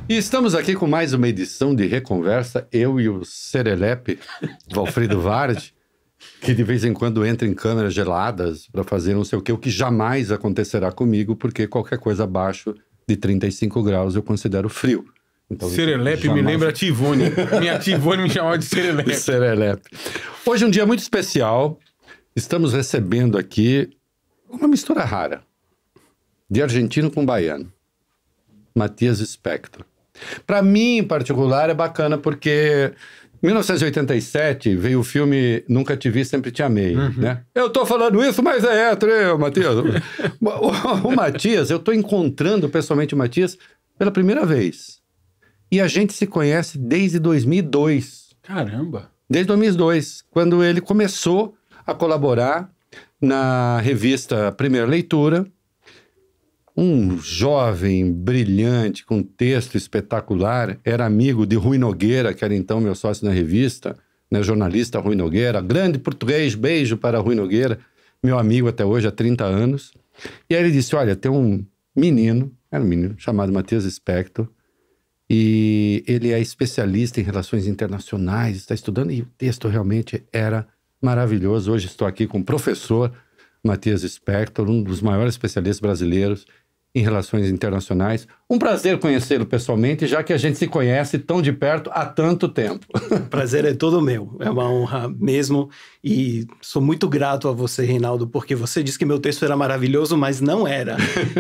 E estamos aqui com mais uma edição de Reconversa, eu e o Serelepe, Valfrido Vardi, que de vez em quando entra em câmeras geladas para fazer não sei o que jamais acontecerá comigo, porque qualquer coisa abaixo de 35 graus eu considero frio. Então, Serelepe jamais... me lembra a Tivone. Minha Tivone me chamava de Serelepe. Serelepe. Hoje é um dia muito especial. Estamos recebendo aqui uma mistura rara de argentino com baiano. Matias Spector. Para mim, em particular, é bacana porque em 1987 veio o filme Nunca Te Vi, Sempre Te Amei, né? Eu tô falando isso, mas é hétero, Matias. O Matias, eu tô encontrando pessoalmente o Matias pela primeira vez. E a gente se conhece desde 2002. Caramba! Desde 2002, quando ele começou a colaborar na revista Primeira Leitura. Um jovem, brilhante, com texto espetacular, era amigo de Rui Nogueira, que era então meu sócio na revista, né, jornalista Rui Nogueira, grande português, beijo para Rui Nogueira, meu amigo até hoje, há 30 anos. E aí ele disse, olha, tem um menino, era um menino, chamado Matias Spector, e ele é especialista em relações internacionais, está estudando, e o texto realmente era maravilhoso. Hoje estou aqui com o professor Matias Spector, um dos maiores especialistas brasileiros em relações internacionais. Um prazer conhecê-lo pessoalmente, já que a gente se conhece tão de perto há tanto tempo. O prazer é todo meu, é uma honra mesmo, e sou muito grato a você, Reinaldo, porque você disse que meu texto era maravilhoso, mas não era.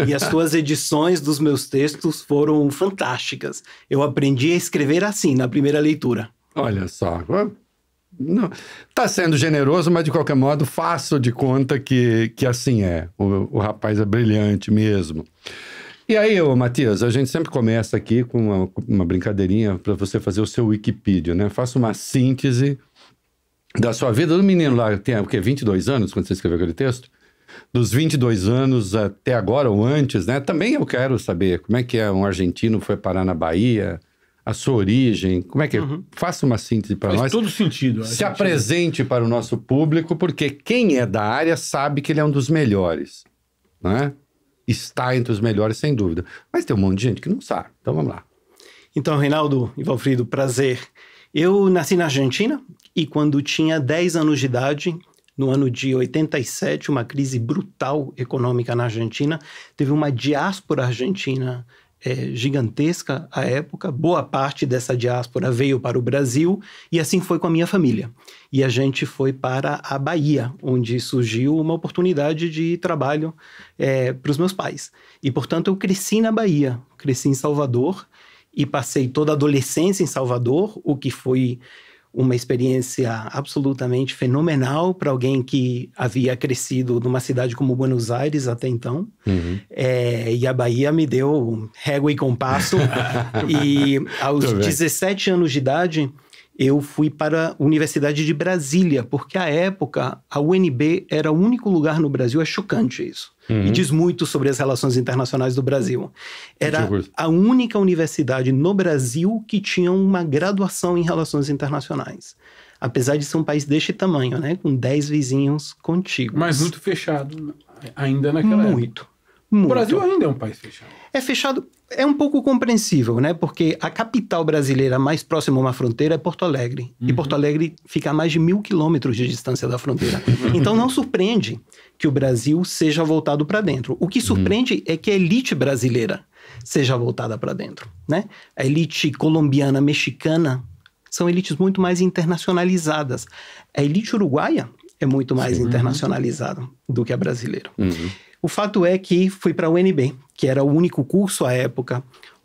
E as tuas edições dos meus textos foram fantásticas. Eu aprendi a escrever assim, na primeira leitura. Olha só... Não, tá sendo generoso, mas de qualquer modo faço de conta que assim é. O rapaz é brilhante mesmo. E aí, Matias, a gente sempre começa aqui com uma brincadeirinha para você fazer o seu Wikipedia, né? Faça uma síntese da sua vida. Do menino lá, tem o quê? 22 anos, quando você escreveu aquele texto? Dos 22 anos até agora ou antes, né? Também eu quero saber como é que um argentino foi parar na Bahia, a sua origem, como é que é? Faça uma síntese para nós. Faz todo sentido. Se apresente para o nosso público, porque quem é da área sabe que ele é um dos melhores, não é? Está entre os melhores, sem dúvida. Mas tem um monte de gente que não sabe. Então vamos lá. Então, Reinaldo e Valfrido, prazer. Eu nasci na Argentina e quando tinha 10 anos de idade, no ano de 87, uma crise brutal econômica na Argentina, teve uma diáspora argentina gigantesca à época. Boa parte dessa diáspora veio para o Brasil e assim foi com a minha família. E a gente foi para a Bahia, onde surgiu uma oportunidade de trabalho para os meus pais. E, portanto, eu cresci na Bahia, cresci em Salvador e passei toda a adolescência em Salvador, o que foi uma experiência absolutamente fenomenal para alguém que havia crescido numa cidade como Buenos Aires até então. E a Bahia me deu régua e compasso. E aos 17 anos de idade, eu fui para a Universidade de Brasília, porque à época a UNB era o único lugar no Brasil, é chocante isso. E diz muito sobre as relações internacionais do Brasil. Era a única universidade no Brasil que tinha uma graduação em relações internacionais. Apesar de ser um país deste tamanho, né? Com 10 vizinhos contíguos. Mas muito fechado ainda naquela época. Muito. O Brasil ainda é um país fechado. É fechado, é um pouco compreensível, né? Porque a capital brasileira mais próxima a uma fronteira é Porto Alegre. E Porto Alegre fica a mais de 1.000 quilômetros de distância da fronteira. Então não surpreende que o Brasil seja voltado para dentro. O que surpreende é que a elite brasileira seja voltada para dentro, né? A elite colombiana, mexicana, são elites muito mais internacionalizadas. A elite uruguaia é muito mais internacionalizada do que a brasileira. O fato é que fui para a UNB, que era o único curso à época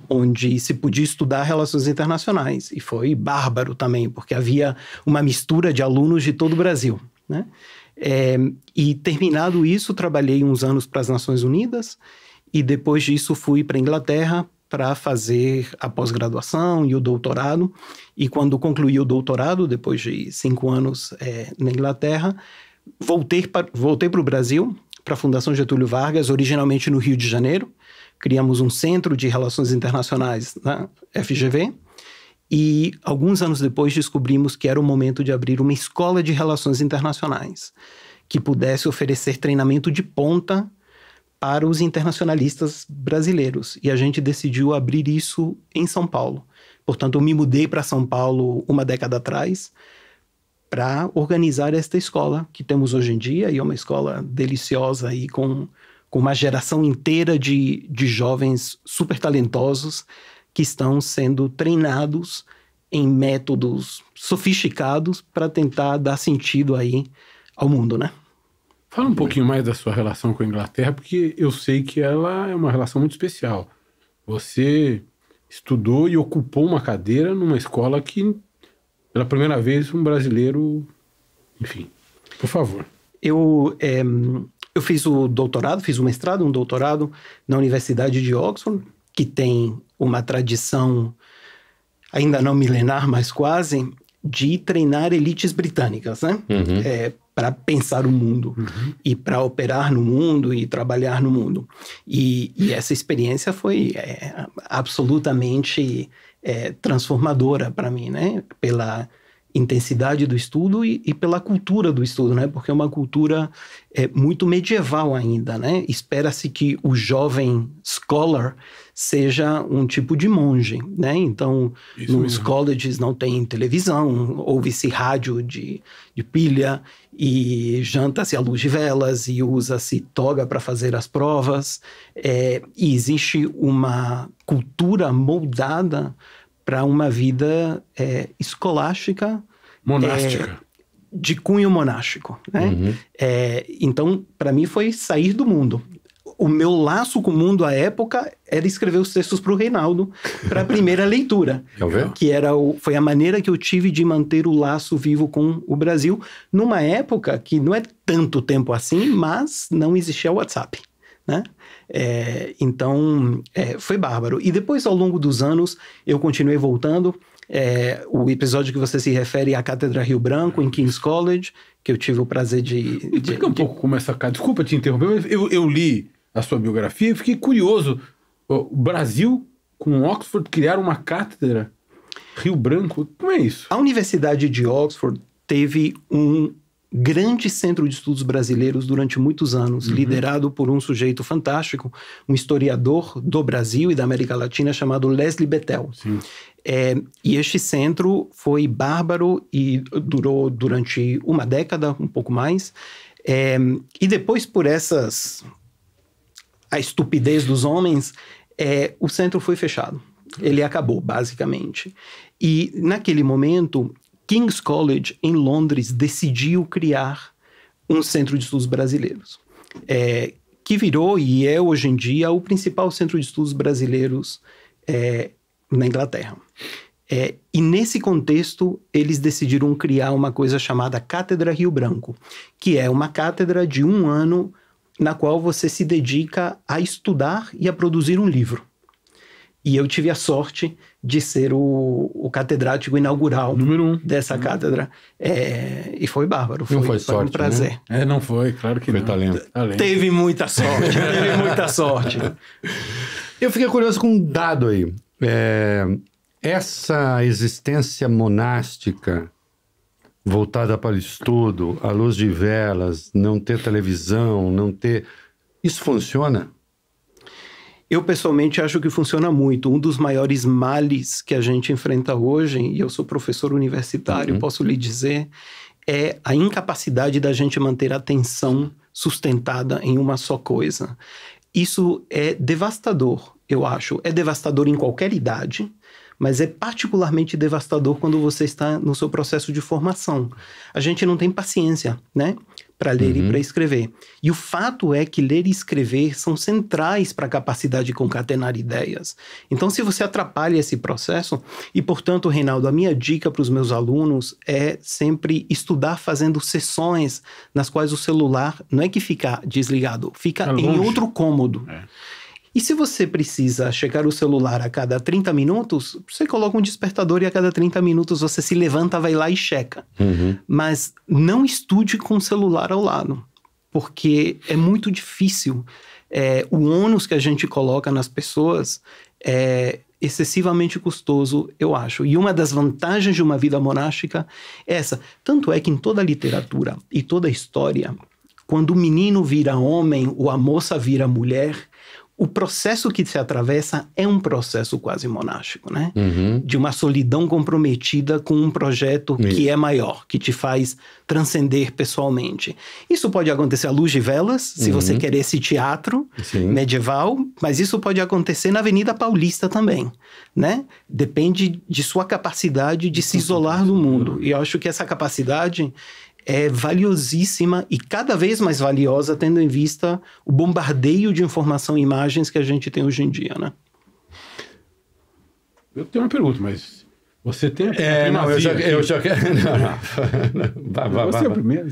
onde se podia estudar relações internacionais. E foi bárbaro também, porque havia uma mistura de alunos de todo o Brasil, né? E terminado isso, trabalhei uns anos para as Nações Unidas e depois disso fui para a Inglaterra para fazer a pós-graduação e o doutorado. E quando concluí o doutorado, depois de 5 anos na Inglaterra, voltei para o Brasil, para a Fundação Getúlio Vargas, originalmente no Rio de Janeiro. Criamos um centro de relações internacionais na FGV. E alguns anos depois descobrimos que era o momento de abrir uma escola de relações internacionais que pudesse oferecer treinamento de ponta para os internacionalistas brasileiros. E a gente decidiu abrir isso em São Paulo. Portanto, eu me mudei para São Paulo uma década atrás para organizar esta escola que temos hoje em dia, e é uma escola deliciosa e com uma geração inteira de jovens super talentosos que estão sendo treinados em métodos sofisticados para tentar dar sentido aí ao mundo, né? Fala um pouquinho mais da sua relação com a Inglaterra, porque eu sei que ela é uma relação muito especial. Você estudou e ocupou uma cadeira numa escola que, pela primeira vez, um brasileiro... Enfim, por favor. Eu fiz o doutorado, fiz o mestrado, um doutorado na Universidade de Oxford, que tem uma tradição, ainda não milenar, mas quase, de treinar elites britânicas, né? Para pensar o mundo e para operar no mundo e trabalhar no mundo. E essa experiência foi absolutamente transformadora para mim, né? Pela intensidade do estudo e pela cultura do estudo, né? Porque é uma cultura muito medieval ainda, né? Espera-se que o jovem scholar seja um tipo de monge, né? Então, nos colleges não tem televisão, ouve-se rádio de pilha e janta-se à luz de velas e usa-se toga para fazer as provas. E existe uma cultura moldada para uma vida escolástica. Monástica. De cunho monástico, né? Então, para mim, foi sair do mundo. O meu laço com o mundo à época era escrever os textos para o Reinaldo, para a primeira leitura. Que foi a maneira que eu tive de manter o laço vivo com o Brasil, numa época que não é tanto tempo assim, mas não existia o WhatsApp, né? Então, foi bárbaro. E depois, ao longo dos anos, eu continuei voltando. O episódio que você se refere à Cátedra Rio Branco, em King's College, que eu tive o prazer de... Explica um pouco como essa cátedra... Desculpa te interromper, mas eu li a sua biografia e fiquei curioso. O Brasil, com Oxford, criaram uma cátedra Rio Branco. Como é isso? A Universidade de Oxford teve um grande centro de estudos brasileiros durante muitos anos, liderado por um sujeito fantástico, um historiador do Brasil e da América Latina chamado Leslie Bethel. E este centro foi bárbaro e durou durante uma década, um pouco mais. E depois, por a estupidez dos homens, o centro foi fechado. Ele acabou, basicamente. E, naquele momento, King's College, em Londres, decidiu criar um centro de estudos brasileiros, que virou e é, hoje em dia, o principal centro de estudos brasileiros na Inglaterra. E, nesse contexto, eles decidiram criar uma coisa chamada Cátedra Rio Branco, que é uma cátedra de 1 ano na qual você se dedica a estudar e a produzir um livro. E eu tive a sorte de ser o catedrático inaugural Número 1 dessa cátedra. E foi bárbaro. Não foi sorte, um prazer. Né? Não foi, claro que foi não. Talento. Teve muita sorte, teve muita sorte. Eu fiquei curioso com um dado aí. Essa existência monástica voltada para o estudo, à luz de velas, não ter televisão, não ter... Isso funciona? Eu, pessoalmente, acho que funciona muito. Um dos maiores males que a gente enfrenta hoje, e eu sou professor universitário, posso lhe dizer, é a incapacidade da gente manter a atenção sustentada em uma só coisa. Isso é devastador, eu acho. É devastador em qualquer idade, mas é particularmente devastador quando você está no seu processo de formação. A gente não tem paciência, né, para ler e para escrever. E o fato é que ler e escrever são centrais para a capacidade de concatenar ideias. Então, se você atrapalha esse processo, e, portanto, Reinaldo, a minha dica para os meus alunos é sempre estudar fazendo sessões nas quais o celular não é que fica desligado, fica em outro cômodo. E se você precisa checar o celular a cada 30 minutos, você coloca um despertador e a cada 30 minutos você se levanta, vai lá e checa. Mas não estude com o celular ao lado, porque é muito difícil. O ônus que a gente coloca nas pessoas é excessivamente custoso, eu acho. E uma das vantagens de uma vida monástica é essa. Tanto é que em toda a literatura e toda a história, quando o menino vira homem ou a moça vira mulher, o processo que se atravessa é um processo quase monástico, né? De uma solidão comprometida com um projeto que é maior, que te faz transcender pessoalmente. Isso pode acontecer à luz de velas, se você quer esse teatro medieval, mas isso pode acontecer na Avenida Paulista também, né? Depende de sua capacidade de se isolar do mundo. E eu acho que essa capacidade é valiosíssima e cada vez mais valiosa, tendo em vista o bombardeio de informação e imagens que a gente tem hoje em dia, né? Eu tenho uma pergunta, mas você tem a primazia? Não, eu já quero... Você é o primeiro.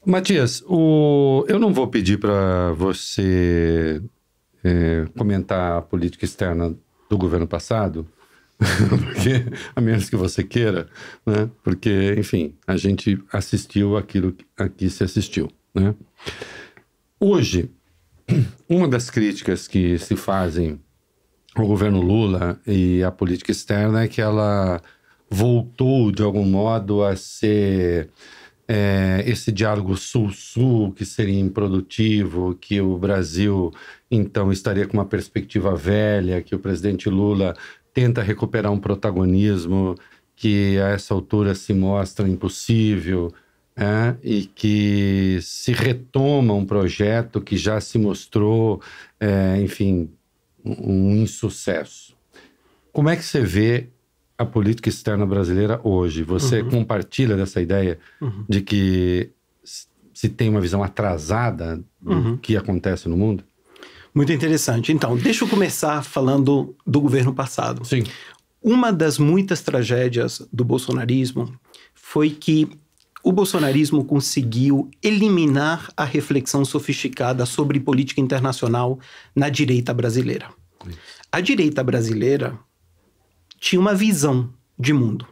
Matias, eu não vou pedir para você comentar a política externa do governo passado, porque, a menos que você queira, né? Porque, enfim, a gente assistiu aquilo a que se assistiu, né? Hoje, uma das críticas que se fazem ao governo Lula e à política externa é que ela voltou, de algum modo, a ser esse diálogo sul-sul que seria improdutivo, que o Brasil, então, estaria com uma perspectiva velha, que o presidente Lula tenta recuperar um protagonismo que a essa altura se mostra impossível, e que se retoma um projeto que já se mostrou, enfim, um insucesso. Como é que você vê a política externa brasileira hoje? Você compartilha dessa ideia de que se tem uma visão atrasada do que acontece no mundo? Muito interessante. Então, deixa eu começar falando do governo passado. Sim. Uma das muitas tragédias do bolsonarismo foi que o bolsonarismo conseguiu eliminar a reflexão sofisticada sobre política internacional na direita brasileira. A direita brasileira tinha uma visão de mundo.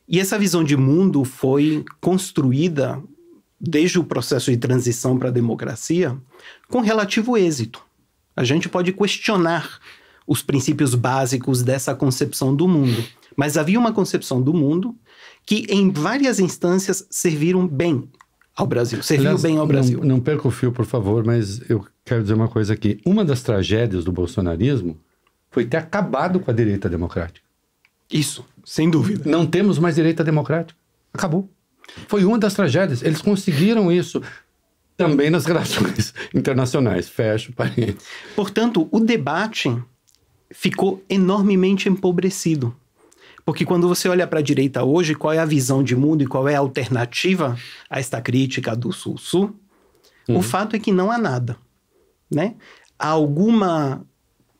E essa visão de mundo foi construída desde o processo de transição para a democracia, com relativo êxito. A gente pode questionar os princípios básicos dessa concepção do mundo, mas havia uma concepção do mundo que, em várias instâncias, serviu bem ao Brasil. Não perca o fio, por favor, mas eu quero dizer uma coisa aqui. Uma das tragédias do bolsonarismo foi ter acabado com a direita democrática. Isso, sem dúvida. Não temos mais direita democrática. Acabou. Foi uma das tragédias. Eles conseguiram isso também nas relações internacionais. Fecho parênteses. Portanto, o debate ficou enormemente empobrecido. Porque quando você olha para a direita hoje, qual é a visão de mundo e qual é a alternativa a esta crítica do Sul-Sul? O fato é que não há nada, né? Há alguma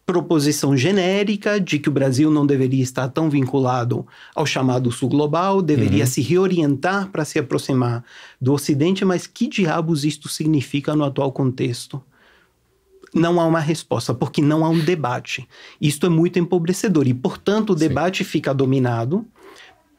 proposição genérica de que o Brasil não deveria estar tão vinculado ao chamado Sul Global, deveria se reorientar para se aproximar do Ocidente, mas que diabos isto significa no atual contexto? Não há uma resposta, porque não há um debate. Isto é muito empobrecedor e, portanto, o debate fica dominado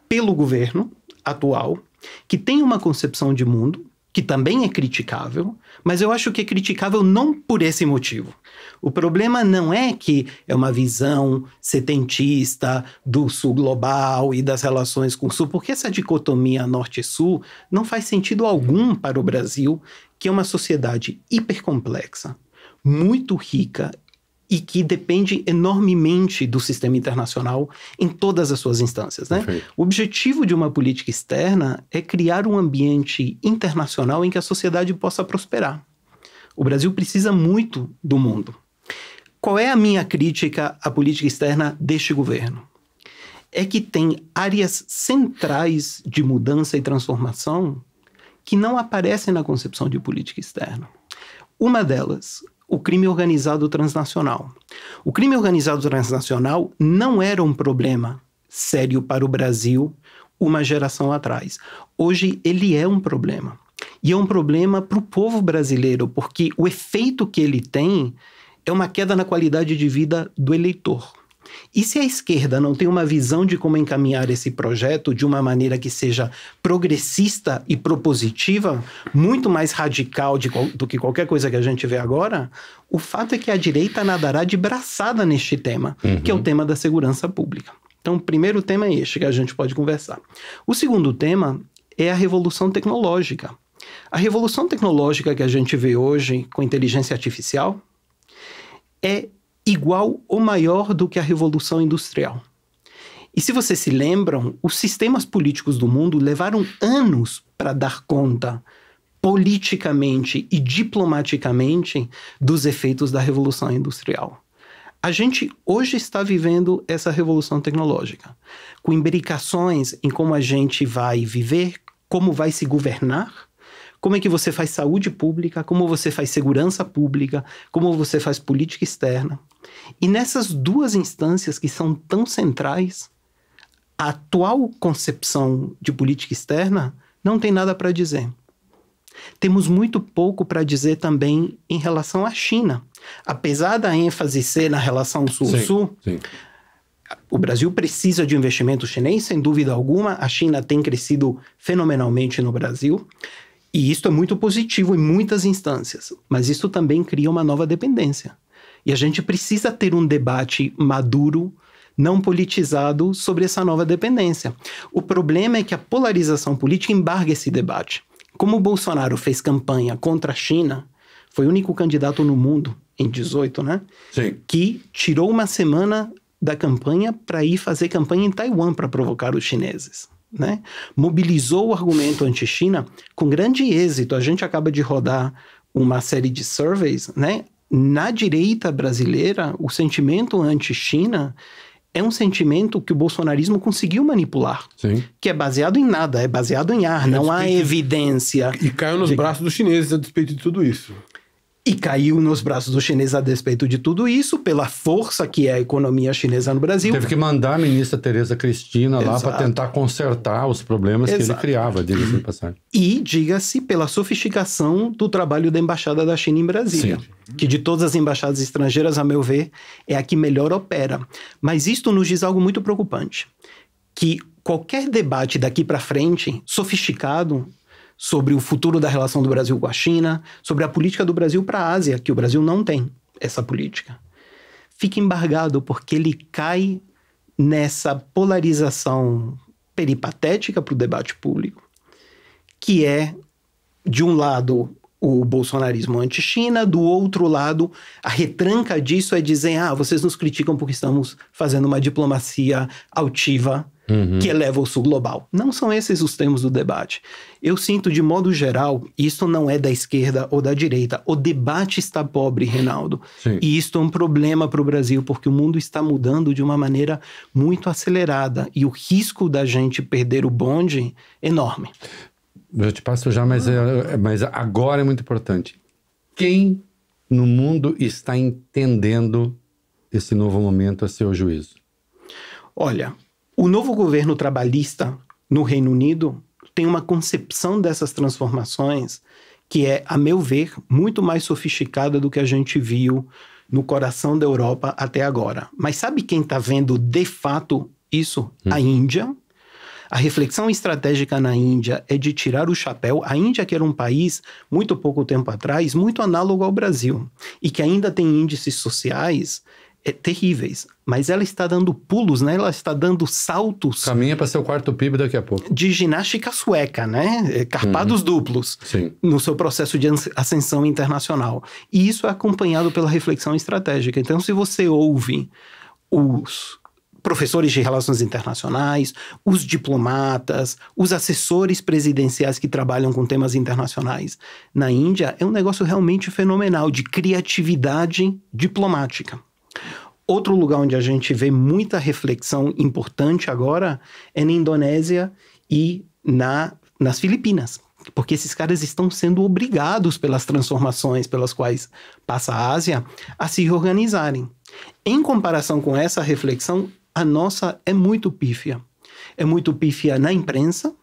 pelo governo atual, que tem uma concepção de mundo, que também é criticável, mas eu acho que é criticável não por esse motivo. O problema não é que é uma visão setentista do Sul global e das relações com o Sul, porque essa dicotomia Norte-Sul não faz sentido algum para o Brasil, que é uma sociedade hipercomplexa, muito rica e que depende enormemente do sistema internacional em todas as suas instâncias, né? O objetivo de uma política externa é criar um ambiente internacional em que a sociedade possa prosperar. O Brasil precisa muito do mundo. Qual é a minha crítica à política externa deste governo? É que tem áreas centrais de mudança e transformação que não aparecem na concepção de política externa. Uma delas, o crime organizado transnacional. O crime organizado transnacional não era um problema sério para o Brasil uma geração atrás. Hoje ele é um problema. E é um problema para o povo brasileiro, porque o efeito que ele tem é uma queda na qualidade de vida do eleitor. E se a esquerda não tem uma visão de como encaminhar esse projeto de uma maneira que seja progressista e propositiva, muito mais radical do que qualquer coisa que a gente vê agora, o fato é que a direita nadará de braçada neste tema, que é o tema da segurança pública. Então, o primeiro tema é este que a gente pode conversar. O segundo tema é a revolução tecnológica. A revolução tecnológica que a gente vê hoje com inteligência artificial é igual ou maior do que a revolução industrial. E se vocês se lembram, os sistemas políticos do mundo levaram anos para dar conta politicamente e diplomaticamente dos efeitos da revolução industrial. A gente hoje está vivendo essa revolução tecnológica, com imbricações em como a gente vai viver, como vai se governar, como é que você faz saúde pública, como você faz segurança pública, como você faz política externa. E nessas duas instâncias que são tão centrais, a atual concepção de política externa não tem nada para dizer. Temos muito pouco para dizer também em relação à China. Apesar da ênfase ser na relação Sul-Sul, o Brasil precisa de um investimento chinês, sem dúvida alguma. A China tem crescido fenomenalmente no Brasil. E isso é muito positivo em muitas instâncias. Mas isso também cria uma nova dependência. E a gente precisa ter um debate maduro, não politizado, sobre essa nova dependência. O problema é que a polarização política embarga esse debate. Como o Bolsonaro fez campanha contra a China, foi o único candidato no mundo, em 18, né? Sim. Que tirou uma semana da campanha para ir fazer campanha em Taiwan para provocar os chineses, né? Mobilizou o argumento anti-China com grande êxito. A gente acaba de rodar uma série de surveys, né? Na direita brasileira, o sentimento anti-China é um sentimento que o bolsonarismo conseguiu manipular. Sim. Que é baseado em nada, é baseado em ar, não há evidência. E caiu nos braços dos chineses a despeito de tudo isso. E caiu nos braços dos chineses a despeito de tudo isso, pela força que é a economia chinesa no Brasil. Teve que mandar a ministra Tereza Cristina lá para Exato. tentar consertar os problemas que ele Exato. criava, diga-se de passagem. E, diga-se, pela sofisticação do trabalho da Embaixada da China em Brasília. Sim. Que de todas as embaixadas estrangeiras, a meu ver, é a que melhor opera. Mas isto nos diz algo muito preocupante. Que qualquer debate daqui para frente, sofisticado, sobre o futuro da relação do Brasil com a China, sobre a política do Brasil para a Ásia, que o Brasil não tem essa política, fica embargado porque ele cai nessa polarização peripatética para o debate público, que é, de um lado, o bolsonarismo anti-China, do outro lado, a retranca disso é dizer, vocês nos criticam porque estamos fazendo uma diplomacia altiva, que eleva o sul global. Não são esses os termos do debate. Eu sinto, de modo geral, isso não é da esquerda ou da direita. O debate está pobre, Reinaldo. Sim. E isso é um problema para o Brasil, porque o mundo está mudando de uma maneira muito acelerada. E o risco da gente perder o bonde é enorme. Eu te passo já, mas agora é muito importante. Quem no mundo está entendendo esse novo momento a seu juízo? Olha, o novo governo trabalhista no Reino Unido tem uma concepção dessas transformações que é, a meu ver, muito mais sofisticada do que a gente viu no coração da Europa até agora. Mas sabe quem está vendo de fato isso? A Índia. A reflexão estratégica na Índia é de tirar o chapéu. A Índia, que era um país, muito pouco tempo atrás, muito análogo ao Brasil, e que ainda tem índices sociais terríveis, mas ela está dando pulos, né? Ela está dando saltos. Caminha para ser o quarto PIB daqui a pouco. De ginástica sueca, né? Carpados duplos. Sim. No seu processo de ascensão internacional. E isso é acompanhado pela reflexão estratégica. Então, se você ouve os professores de relações internacionais, os diplomatas, os assessores presidenciais que trabalham com temas internacionais na Índia, é um negócio realmente fenomenal de criatividade diplomática. Outro lugar onde a gente vê muita reflexão importante agora é na Indonésia e nas Filipinas. Porque esses caras estão sendo obrigados pelas transformações pelas quais passa a Ásia a se reorganizarem. Em comparação com essa reflexão, a nossa é muito pífia. É muito pífia na imprensa.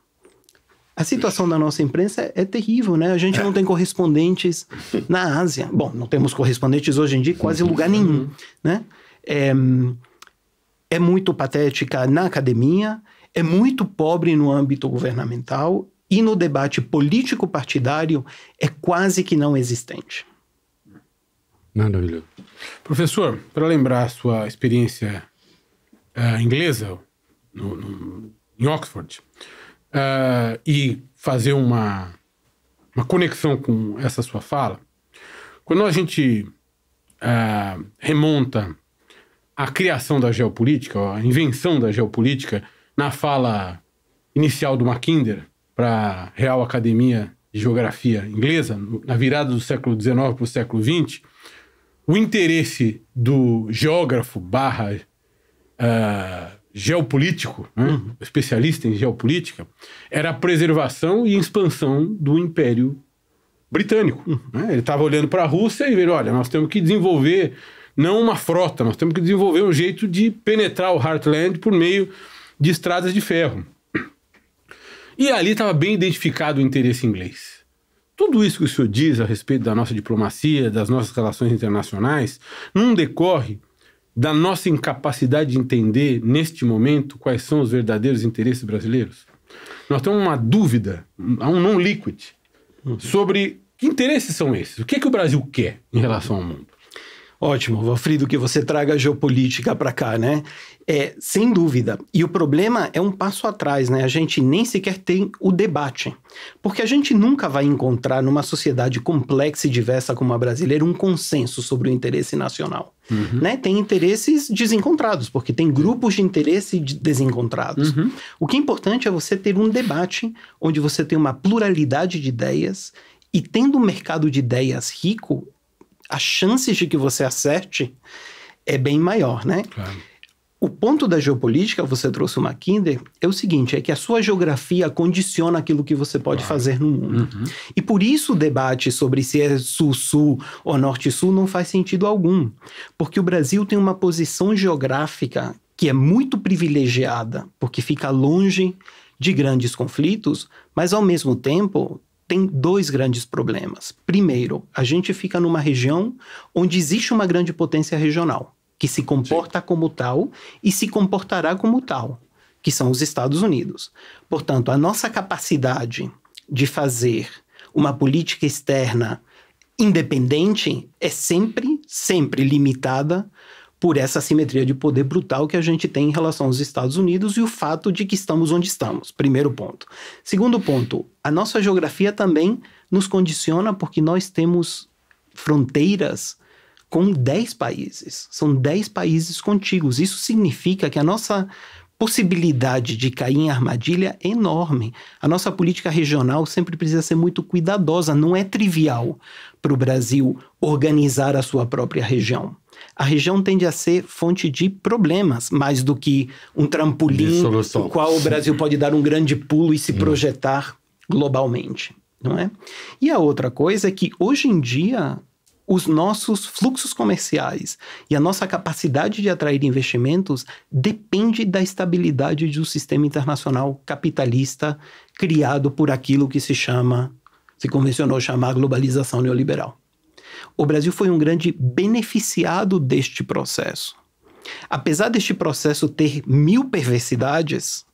A situação da nossa imprensa é terrível, né? A gente não tem correspondentes na Ásia. Bom, não temos correspondentes hoje em dia em quase lugar nenhum, né? É muito patética na academia, é muito pobre no âmbito governamental e no debate político-partidário é quase que não existente. Maravilhoso. Professor, para lembrar a sua experiência inglesa em Oxford, e fazer uma uma conexão com essa sua fala. Quando a gente remonta à criação da geopolítica, a invenção da geopolítica, na fala inicial do Mackinder para a Real Academia de Geografia Inglesa, na virada do século XIX para o século XX, o interesse do geógrafo barra geopolítico, né, especialista em geopolítica, era a preservação e expansão do Império Britânico. Né? Ele estava olhando para a Rússia e vendo, olha, nós temos que desenvolver não uma frota, nós temos que desenvolver um jeito de penetrar o Heartland por meio de estradas de ferro. E ali estava bem identificado o interesse inglês. Tudo isso que o senhor diz a respeito da nossa diplomacia, das nossas relações internacionais, não decorre da nossa incapacidade de entender, neste momento, quais são os verdadeiros interesses brasileiros? Nós temos uma dúvida, um non-liquid, sobre que interesses são esses? O que é que o Brasil quer em relação ao mundo? Ótimo, Valfrido, que você traga a geopolítica para cá, né? Sem dúvida. E o problema é um passo atrás, né? A gente nem sequer tem o debate. Porque a gente nunca vai encontrar numa sociedade complexa e diversa como a brasileira um consenso sobre o interesse nacional. Né? Tem interesses desencontrados, porque tem grupos de interesse desencontrados. O que é importante é você ter um debate onde você tem uma pluralidade de ideias e tendo um mercado de ideias rico, as chances de que você acerte é bem maior, né? Claro. O ponto da geopolítica, você trouxe o Mackinder, é o seguinte, é que a sua geografia condiciona aquilo que você pode fazer no mundo. E por isso o debate sobre se é sul-sul ou norte-sul não faz sentido algum. Porque o Brasil tem uma posição geográfica que é muito privilegiada, porque fica longe de grandes conflitos, mas ao mesmo tempo tem dois grandes problemas. Primeiro, a gente fica numa região onde existe uma grande potência regional, que se comporta como tal e se comportará como tal, que são os Estados Unidos. Portanto, a nossa capacidade de fazer uma política externa independente é sempre limitada por essa assimetria de poder brutal que a gente tem em relação aos Estados Unidos e o fato de que estamos onde estamos. Primeiro ponto. Segundo ponto, a nossa geografia também nos condiciona porque nós temos fronteiras com 10 países. São 10 países contíguos. Isso significa que a nossa possibilidade de cair em armadilha é enorme. A nossa política regional sempre precisa ser muito cuidadosa. Não é trivial para o Brasil organizar a sua própria região. A região tende a ser fonte de problemas, mais do que um trampolim no qual o Brasil pode dar um grande pulo e se projetar globalmente, não é? E a outra coisa é que, hoje em dia, os nossos fluxos comerciais e a nossa capacidade de atrair investimentos depende da estabilidade do sistema internacional capitalista criado por aquilo que se convencionou chamar globalização neoliberal. O Brasil foi um grande beneficiado deste processo. Apesar deste processo ter 1000 perversidades,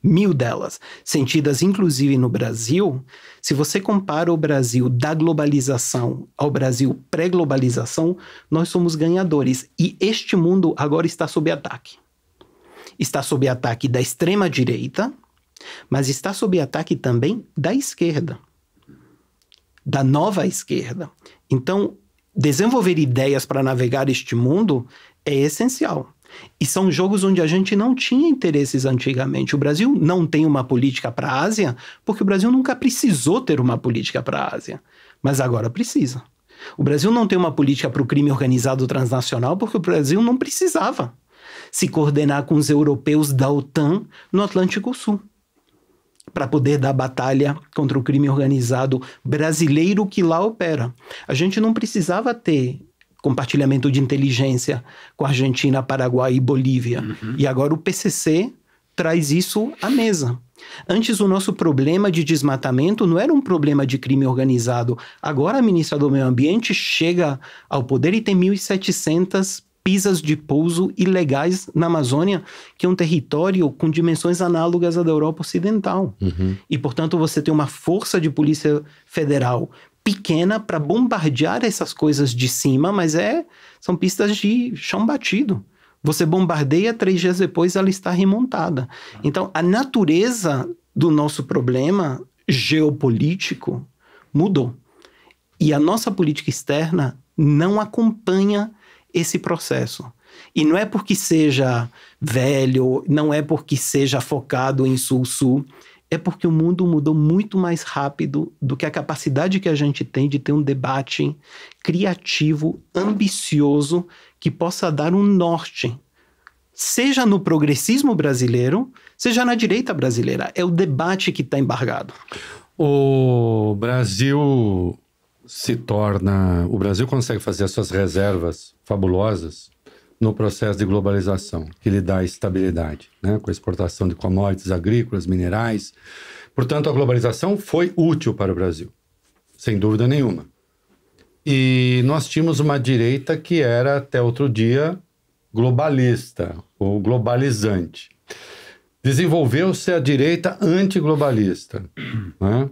1000 delas, sentidas inclusive no Brasil, se você compara o Brasil da globalização ao Brasil pré-globalização, nós somos ganhadores. E este mundo agora está sob ataque. Está sob ataque da extrema-direita, mas está sob ataque também da esquerda, da nova esquerda. Então, desenvolver ideias para navegar este mundo é essencial. E são jogos onde a gente não tinha interesses antigamente. O Brasil não tem uma política para a Ásia porque o Brasil nunca precisou ter uma política para a Ásia. Mas agora precisa. O Brasil não tem uma política para o crime organizado transnacional porque o Brasil não precisava se coordenar com os europeus da OTAN no Atlântico Sul para poder dar batalha contra o crime organizado brasileiro que lá opera. A gente não precisava ter compartilhamento de inteligência com a Argentina, Paraguai e Bolívia. E agora o PCC traz isso à mesa. Antes, o nosso problema de desmatamento não era um problema de crime organizado. Agora a ministra do Meio Ambiente chega ao poder e tem 1.700 pisas de pouso ilegais na Amazônia, que é um território com dimensões análogas à da Europa Ocidental. E, portanto, você tem uma força de polícia federal pequena para bombardear essas coisas de cima, mas são pistas de chão batido. Você bombardeia, 3 dias depois ela está remontada. Então, a natureza do nosso problema geopolítico mudou. E a nossa política externa não acompanha esse processo. E não é porque seja velho, não é porque seja focado em sul-sul, é porque o mundo mudou muito mais rápido do que a capacidade que a gente tem de ter um debate criativo, ambicioso, que possa dar um norte, seja no progressismo brasileiro, seja na direita brasileira. É o debate que está embargado. O Brasil consegue fazer as suas reservas fabulosas no processo de globalização, que lhe dá estabilidade, né? Com a exportação de commodities agrícolas, minerais. Portanto, a globalização foi útil para o Brasil, sem dúvida nenhuma. E nós tínhamos uma direita que era, até outro dia, globalista, ou globalizante. Desenvolveu-se a direita antiglobalista, né?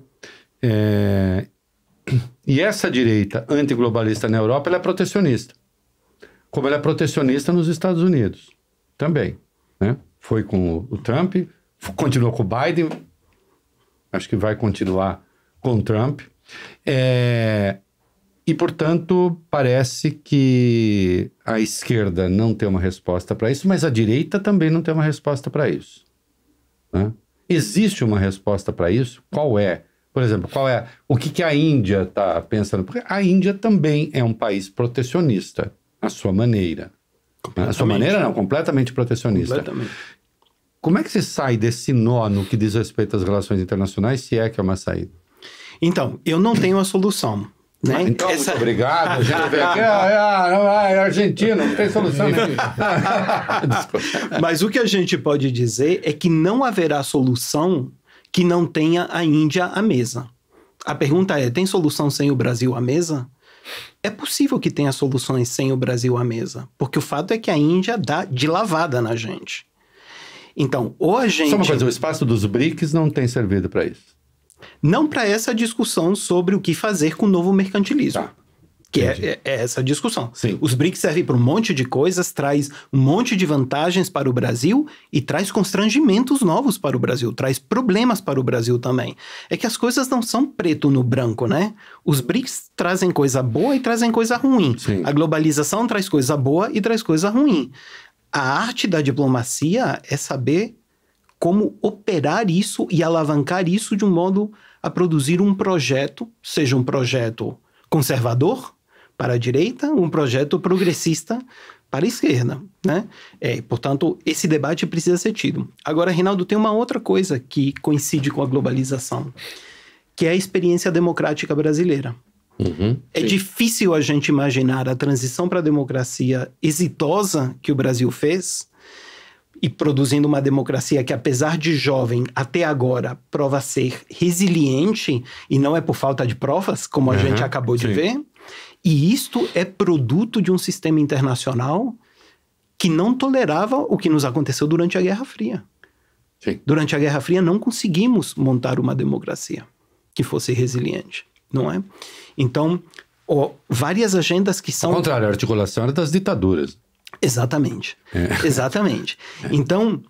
E essa direita antiglobalista na Europa, ela é protecionista. Como ela é protecionista nos Estados Unidos também, né? Foi com o Trump, continuou com o Biden, acho que vai continuar com o Trump. E, portanto, parece que a esquerda não tem uma resposta para isso, mas a direita também não tem uma resposta para isso, né? Existe uma resposta para isso? Qual é? Por exemplo, o que a Índia está pensando? Porque a Índia também é um país protecionista, à sua maneira. À sua maneira, não, completamente protecionista. Completamente. Como é que se sai desse nó no que diz respeito às relações internacionais, se é que é uma saída? Então, eu não tenho a solução, né? Então, muito obrigado. A gente vem aqui, é Argentina, não tem solução nenhuma. Mas o que a gente pode dizer é que não haverá solução que não tenha a Índia à mesa. A pergunta é, tem solução sem o Brasil à mesa? É possível que tenha soluções sem o Brasil à mesa, porque o fato é que a Índia dá de lavada na gente. Então, ou a gente... Só uma coisa, o espaço dos BRICS não tem servido para isso. Não para essa discussão sobre o que fazer com o novo mercantilismo. Tá. Que é essa discussão. Sim. Os BRICS servem para um monte de coisas, traz um monte de vantagens para o Brasil e traz constrangimentos novos para o Brasil, traz problemas para o Brasil também. É que as coisas não são preto no branco, né? Os BRICS trazem coisa boa e trazem coisa ruim. Sim. A globalização traz coisa boa e traz coisa ruim. A arte da diplomacia é saber como operar isso e alavancar isso de um modo a produzir um projeto, seja um projeto conservador para a direita, um projeto progressista para a esquerda, né? Portanto, esse debate precisa ser tido. Agora, Reinaldo, tem uma outra coisa que coincide com a globalização, que é a experiência democrática brasileira. É difícil a gente imaginar a transição para a democracia exitosa que o Brasil fez e produzindo uma democracia que, apesar de jovem, até agora prova ser resiliente, e não é por falta de provas, como a gente acabou de ver. E isto é produto de um sistema internacional que não tolerava o que nos aconteceu durante a Guerra Fria. Sim. Durante a Guerra Fria não conseguimos montar uma democracia que fosse resiliente, não é? Então, várias agendas que são... Ao contrário, a articulação era das ditaduras. Exatamente. Exatamente. Então,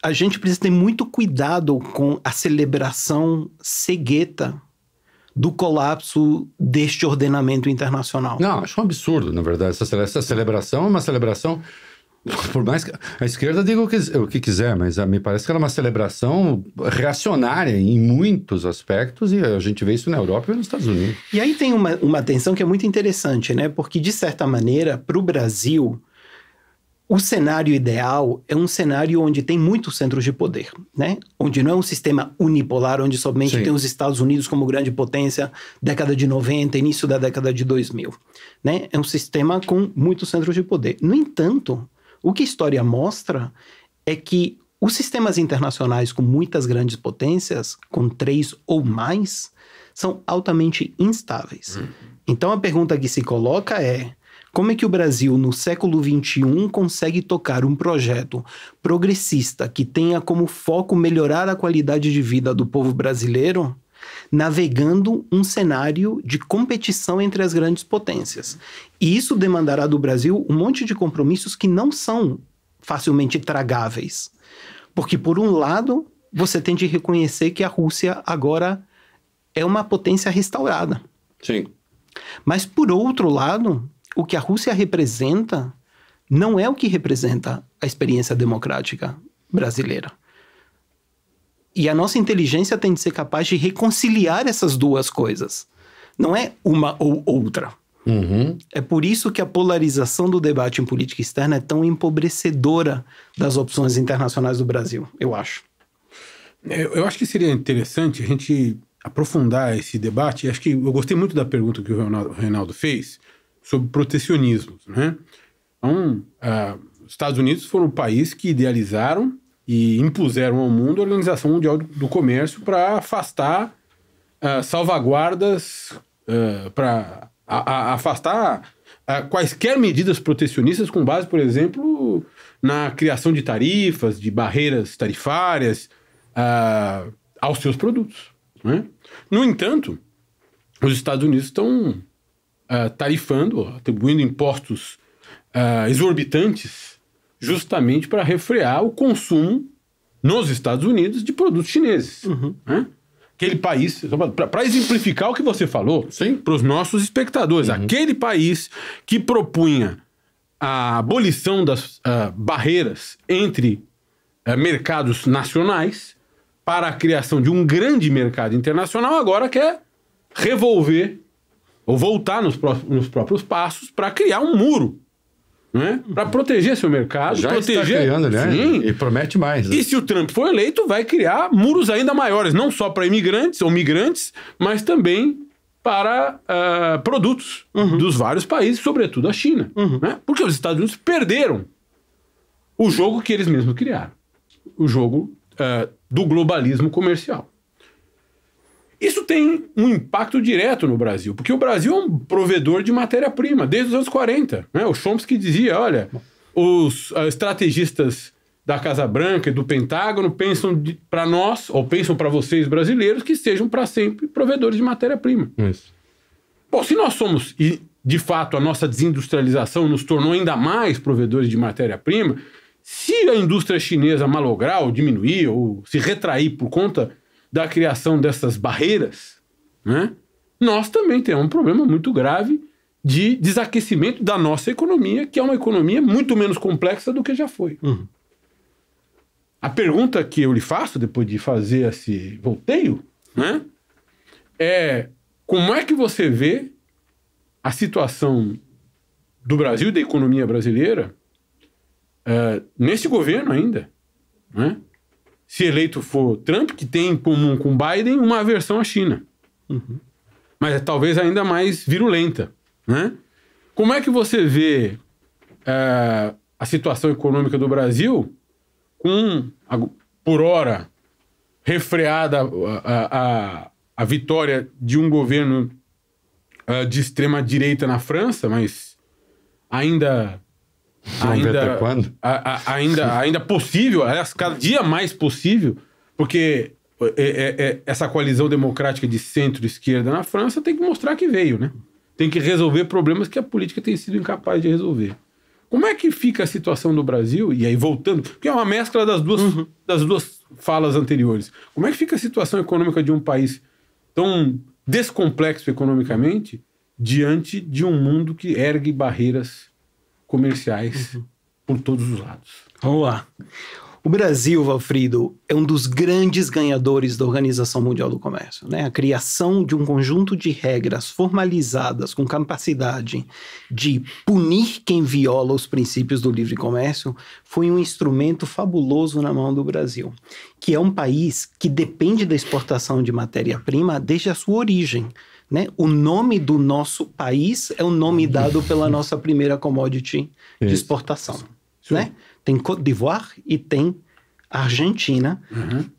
a gente precisa ter muito cuidado com a celebração cegueta do colapso deste ordenamento internacional. Não, acho um absurdo, na verdade. Essa celebração é uma celebração... Por mais que a esquerda diga o que quiser, mas me parece que ela é uma celebração reacionária em muitos aspectos, e a gente vê isso na Europa e nos Estados Unidos. E aí tem uma tensão que é muito interessante, né? Porque, de certa maneira, para o Brasil, o cenário ideal é um cenário onde tem muitos centros de poder, né? Onde não é um sistema unipolar, onde somente tem os Estados Unidos como grande potência, década de 90, início da década de 2000, né? É um sistema com muitos centros de poder. No entanto, o que a história mostra é que os sistemas internacionais com muitas grandes potências, com 3 ou mais, são altamente instáveis. Então a pergunta que se coloca é: como é que o Brasil, no século XXI, consegue tocar um projeto progressista que tenha como foco melhorar a qualidade de vida do povo brasileiro, navegando um cenário de competição entre as grandes potências? E isso demandará do Brasil um monte de compromissos que não são facilmente tragáveis. Porque, por um lado, você tem de reconhecer que a Rússia agora é uma potência restaurada. Sim. Mas, por outro lado, o que a Rússia representa não é o que representa a experiência democrática brasileira. E a nossa inteligência tem de ser capaz de reconciliar essas duas coisas. Não é uma ou outra. Uhum. É por isso que a polarização do debate em política externa é tão empobrecedora das opções internacionais do Brasil, eu acho. Eu acho que seria interessante a gente aprofundar esse debate. Acho que eu gostei muito da pergunta que o Reinaldo fez sobre protecionismo, né? Então, os Estados Unidos foram o país que idealizaram e impuseram ao mundo a Organização Mundial do Comércio para afastar salvaguardas, para afastar quaisquer medidas protecionistas com base, por exemplo, na criação de tarifas, de barreiras tarifárias aos seus produtos, né? No entanto, os Estados Unidos estão tarifando, atribuindo impostos exorbitantes justamente para refrear o consumo nos Estados Unidos de produtos chineses. Uhum. Né? Aquele país, para exemplificar o que você falou para os nossos espectadores, aquele país que propunha a abolição das barreiras entre mercados nacionais para a criação de um grande mercado internacional, agora quer revolver ou voltar nos próprios passos para criar um muro, né? Para proteger seu mercado. Já proteger... está criando, né? Sim. E promete mais. Né? E se o Trump for eleito, vai criar muros ainda maiores, não só para imigrantes ou migrantes, mas também para produtos dos vários países, sobretudo a China. Né? Porque os Estados Unidos perderam o jogo que eles mesmos criaram. O jogo do globalismo comercial. Isso tem um impacto direto no Brasil, porque o Brasil é um provedor de matéria-prima desde os anos 40. Né? O Chomsky dizia, olha, os estrategistas da Casa Branca e do Pentágono pensam para nós, ou pensam para vocês brasileiros, que sejam para sempre provedores de matéria-prima. Isso. Bom, se nós somos, e de fato a nossa desindustrialização nos tornou ainda mais provedores de matéria-prima, se a indústria chinesa malograr ou diminuir ou se retrair por conta da criação dessas barreiras, né, nós também temos um problema muito grave de desaquecimento da nossa economia, que é uma economia muito menos complexa do que já foi. A pergunta que eu lhe faço, depois de fazer esse volteio, né, é como é que você vê a situação do Brasil e da economia brasileira nesse governo ainda, né? Se eleito for Trump, que tem em comum com Biden uma aversão à China. Mas é talvez ainda mais virulenta, né? Como é que você vê a situação econômica do Brasil com, por hora, refreada a vitória de um governo de extrema-direita na França, mas ainda possível, aliás, cada dia mais possível, porque essa coalizão democrática de centro-esquerda na França tem que mostrar que veio, né? Tem que resolver problemas que a política tem sido incapaz de resolver. Como é que fica a situação do Brasil? E aí, voltando, porque é uma mescla das duas falas anteriores. Como é que fica a situação econômica de um país tão descomplexo economicamente diante de um mundo que ergue barreiras comerciais por todos os lados? Vamos lá. O Brasil, Valfrido, é um dos grandes ganhadores da Organização Mundial do Comércio, né? A criação de um conjunto de regras formalizadas com capacidade de punir quem viola os princípios do livre comércio foi um instrumento fabuloso na mão do Brasil, que é um país que depende da exportação de matéria-prima desde a sua origem, né? O nome do nosso país é o nome dado pela nossa primeira commodity de exportação, né? Tem Côte d'Ivoire e tem Argentina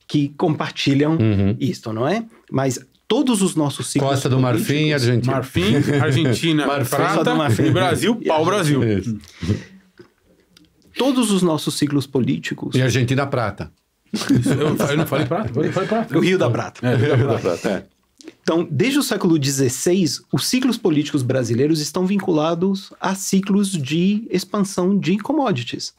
que compartilham isto, não é? Mas todos os nossos ciclos Costa do Marfim e Argentina. Marfim, Argentina, prata, e Brasil, pau-Brasil. Todos os nossos ciclos políticos... E Argentina, prata. Eu não falei prata? Eu falei prata. O Rio da Prata. Rio da Prata. Então, desde o século XVI, os ciclos políticos brasileiros estão vinculados a ciclos de expansão de commodities,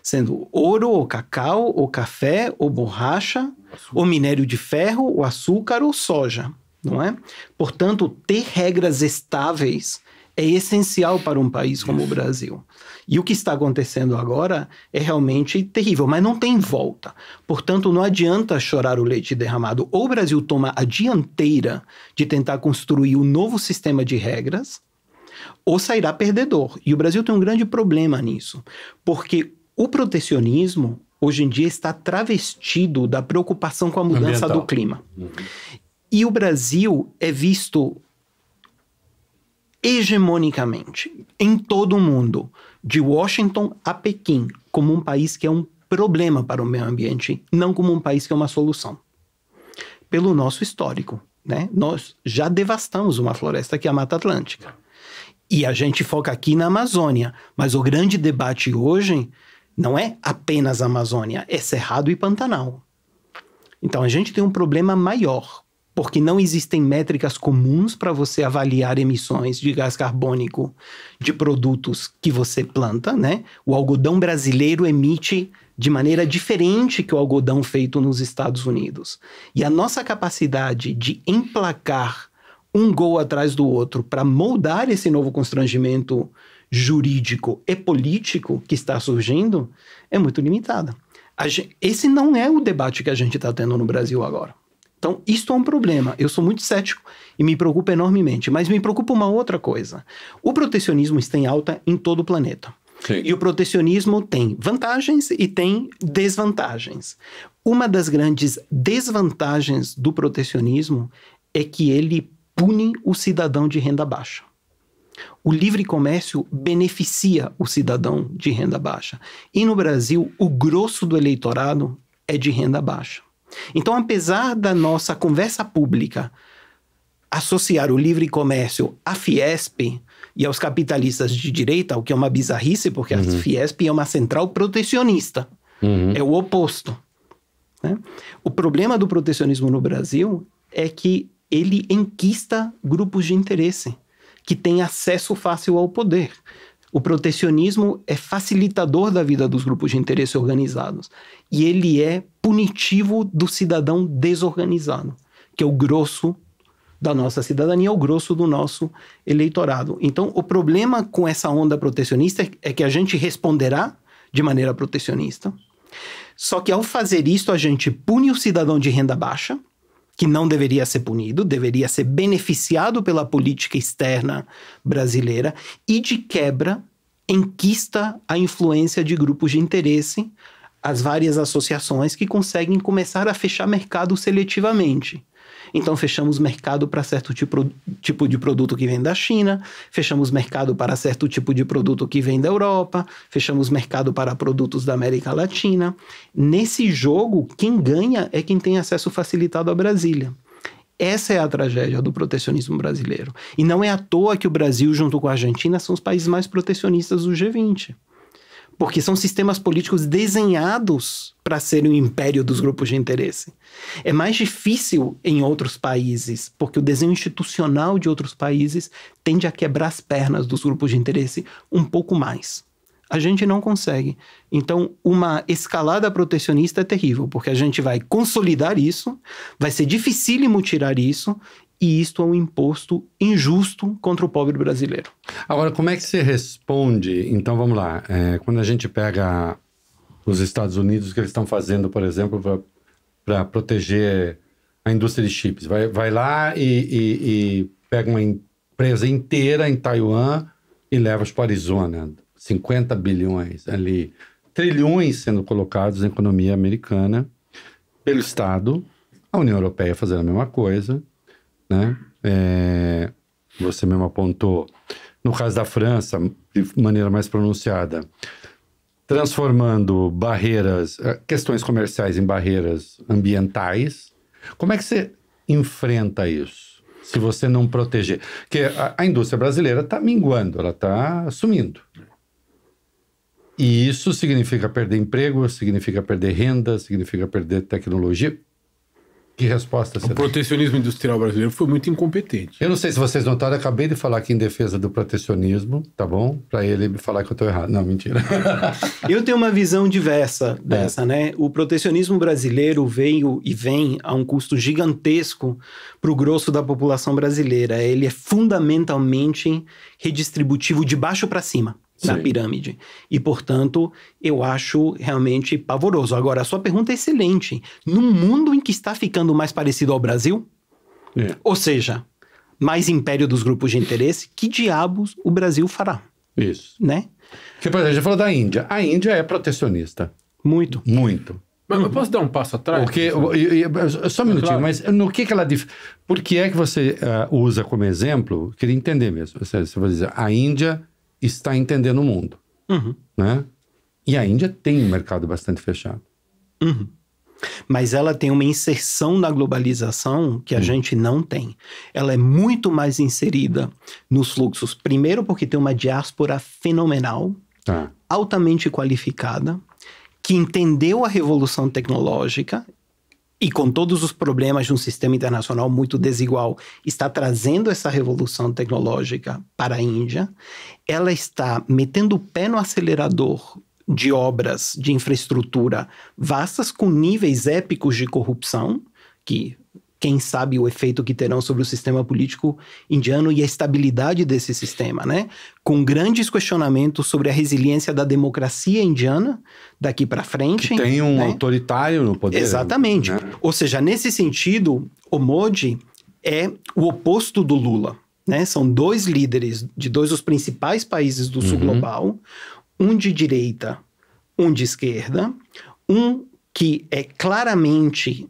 sendo ouro, ou cacau, ou café, ou borracha, ou minério de ferro, ou açúcar, ou soja, não é? Portanto, ter regras estáveis é essencial para um país como o Brasil. E o que está acontecendo agora é realmente terrível, mas não tem volta. Portanto, não adianta chorar o leite derramado. Ou o Brasil toma a dianteira de tentar construir um novo sistema de regras, ou sairá perdedor. E o Brasil tem um grande problema nisso, porque o protecionismo, hoje em dia, está travestido da preocupação com a mudança ambiental do clima. E o Brasil é visto hegemonicamente, em todo o mundo, de Washington a Pequim, como um país que é um problema para o meio ambiente, não como um país que é uma solução. Pelo nosso histórico, né? Nós já devastamos uma floresta que é a Mata Atlântica. E a gente foca aqui na Amazônia, mas o grande debate hoje não é apenas a Amazônia, é Cerrado e Pantanal. Então a gente tem um problema maior, porque não existem métricas comuns para você avaliar emissões de gás carbônico de produtos que você planta, né? O algodão brasileiro emite de maneira diferente que o algodão feito nos Estados Unidos. E a nossa capacidade de emplacar um gol atrás do outro para moldar esse novo constrangimento jurídico e político que está surgindo é muito limitada. Esse não é o debate que a gente está tendo no Brasil agora. Então, isto é um problema. Eu sou muito cético e me preocupa enormemente. Mas me preocupa uma outra coisa. O protecionismo está em alta em todo o planeta. Sim. E o protecionismo tem vantagens e tem desvantagens. Uma das grandes desvantagens do protecionismo é que ele pune o cidadão de renda baixa. O livre comércio beneficia o cidadão de renda baixa. E no Brasil, o grosso do eleitorado é de renda baixa. Então, apesar da nossa conversa pública associar o livre comércio à Fiesp e aos capitalistas de direita, o que é uma bizarrice, porque a Fiesp é uma central protecionista. É o oposto. Né? O problema do protecionismo no Brasil é que ele enquista grupos de interesse que têm acesso fácil ao poder. O protecionismo é facilitador da vida dos grupos de interesse organizados. E ele é punitivo do cidadão desorganizado, que é o grosso da nossa cidadania, o grosso do nosso eleitorado. Então, o problema com essa onda protecionista é que a gente responderá de maneira protecionista. Só que ao fazer isso, a gente pune o cidadão de renda baixa, que não deveria ser punido, deveria ser beneficiado pela política externa brasileira e, de quebra, enquista a influência de grupos de interesse, as várias associações que conseguem começar a fechar mercado seletivamente. Então, fechamos mercado para certo tipo de produto que vem da China, fechamos mercado para certo tipo de produto que vem da Europa, fechamos mercado para produtos da América Latina. Nesse jogo, quem ganha é quem tem acesso facilitado a Brasília. Essa é a tragédia do protecionismo brasileiro. E não é à toa que o Brasil, junto com a Argentina, são os países mais protecionistas do G20. Porque são sistemas políticos desenhados para serem o império dos grupos de interesse. É mais difícil em outros países, porque o desenho institucional de outros países tende a quebrar as pernas dos grupos de interesse um pouco mais. A gente não consegue. Então, uma escalada protecionista é terrível, porque a gente vai consolidar isso, vai ser dificílimo tirar isso, e isto é um imposto injusto contra o pobre brasileiro. Agora, como é que você responde? Então, vamos lá. Quando a gente pega os Estados Unidos, o que eles estão fazendo, por exemplo, para proteger a indústria de chips. Vai lá e pega uma empresa inteira em Taiwan e leva para o Arizona. 50 bilhões ali. Trilhões sendo colocados na economia americana pelo Estado. A União Europeia fazendo a mesma coisa. Né? Você mesmo apontou, no caso da França, de maneira mais pronunciada, transformando questões comerciais em barreiras ambientais. Como é que você enfrenta isso, se você não proteger? Porque a indústria brasileira está minguando, ela está sumindo. E isso significa perder emprego, significa perder renda, significa perder tecnologia. Que resposta você O dá? protecionismo industrial brasileiro foi muito incompetente. Eu não sei se vocês notaram, eu acabei de falar aqui em defesa do protecionismo, tá bom? Para ele me falar que eu estou errado. Não, mentira. Eu tenho uma visão diversa dessa, né? O protecionismo brasileiro veio e vem a um custo gigantesco para o grosso da população brasileira. Ele é fundamentalmente redistributivo de baixo para cima na Sim. pirâmide. E, portanto, eu acho realmente pavoroso. Agora, a sua pergunta é excelente. Num mundo em que está ficando mais parecido ao Brasil, ou seja, mais império dos grupos de interesse, que diabos o Brasil fará, Isso. né? Porque, por exemplo, a gente falou da Índia. A Índia é protecionista. Muito. Muito. Mas eu posso dar um passo atrás? Porque, só um minutinho, Claro. mas no que ela... Por que é que você usa como exemplo? Eu queria entender mesmo. Você vai dizer, a Índia está entendendo o mundo, Uhum. né? E a Índia tem um mercado bastante fechado. Uhum. Mas ela tem uma inserção na globalização que a gente não tem. Ela é muito mais inserida nos fluxos. Primeiro porque tem uma diáspora fenomenal, Tá. altamente qualificada, que entendeu a revolução tecnológica e com todos os problemas de um sistema internacional muito desigual, está trazendo essa revolução tecnológica para a Índia. Ela está metendo o pé no acelerador de obras de infraestrutura vastas com níveis épicos de corrupção, que quem sabe o efeito que terão sobre o sistema político indiano e a estabilidade desse sistema, né? Com grandes questionamentos sobre a resiliência da democracia indiana daqui para frente. Que tem um né? autoritário no poder. Exatamente. Né? Ou seja, nesse sentido, o Modi é o oposto do Lula, né? São dois líderes de dois dos principais países do sul global, um de direita, um de esquerda, um que é claramente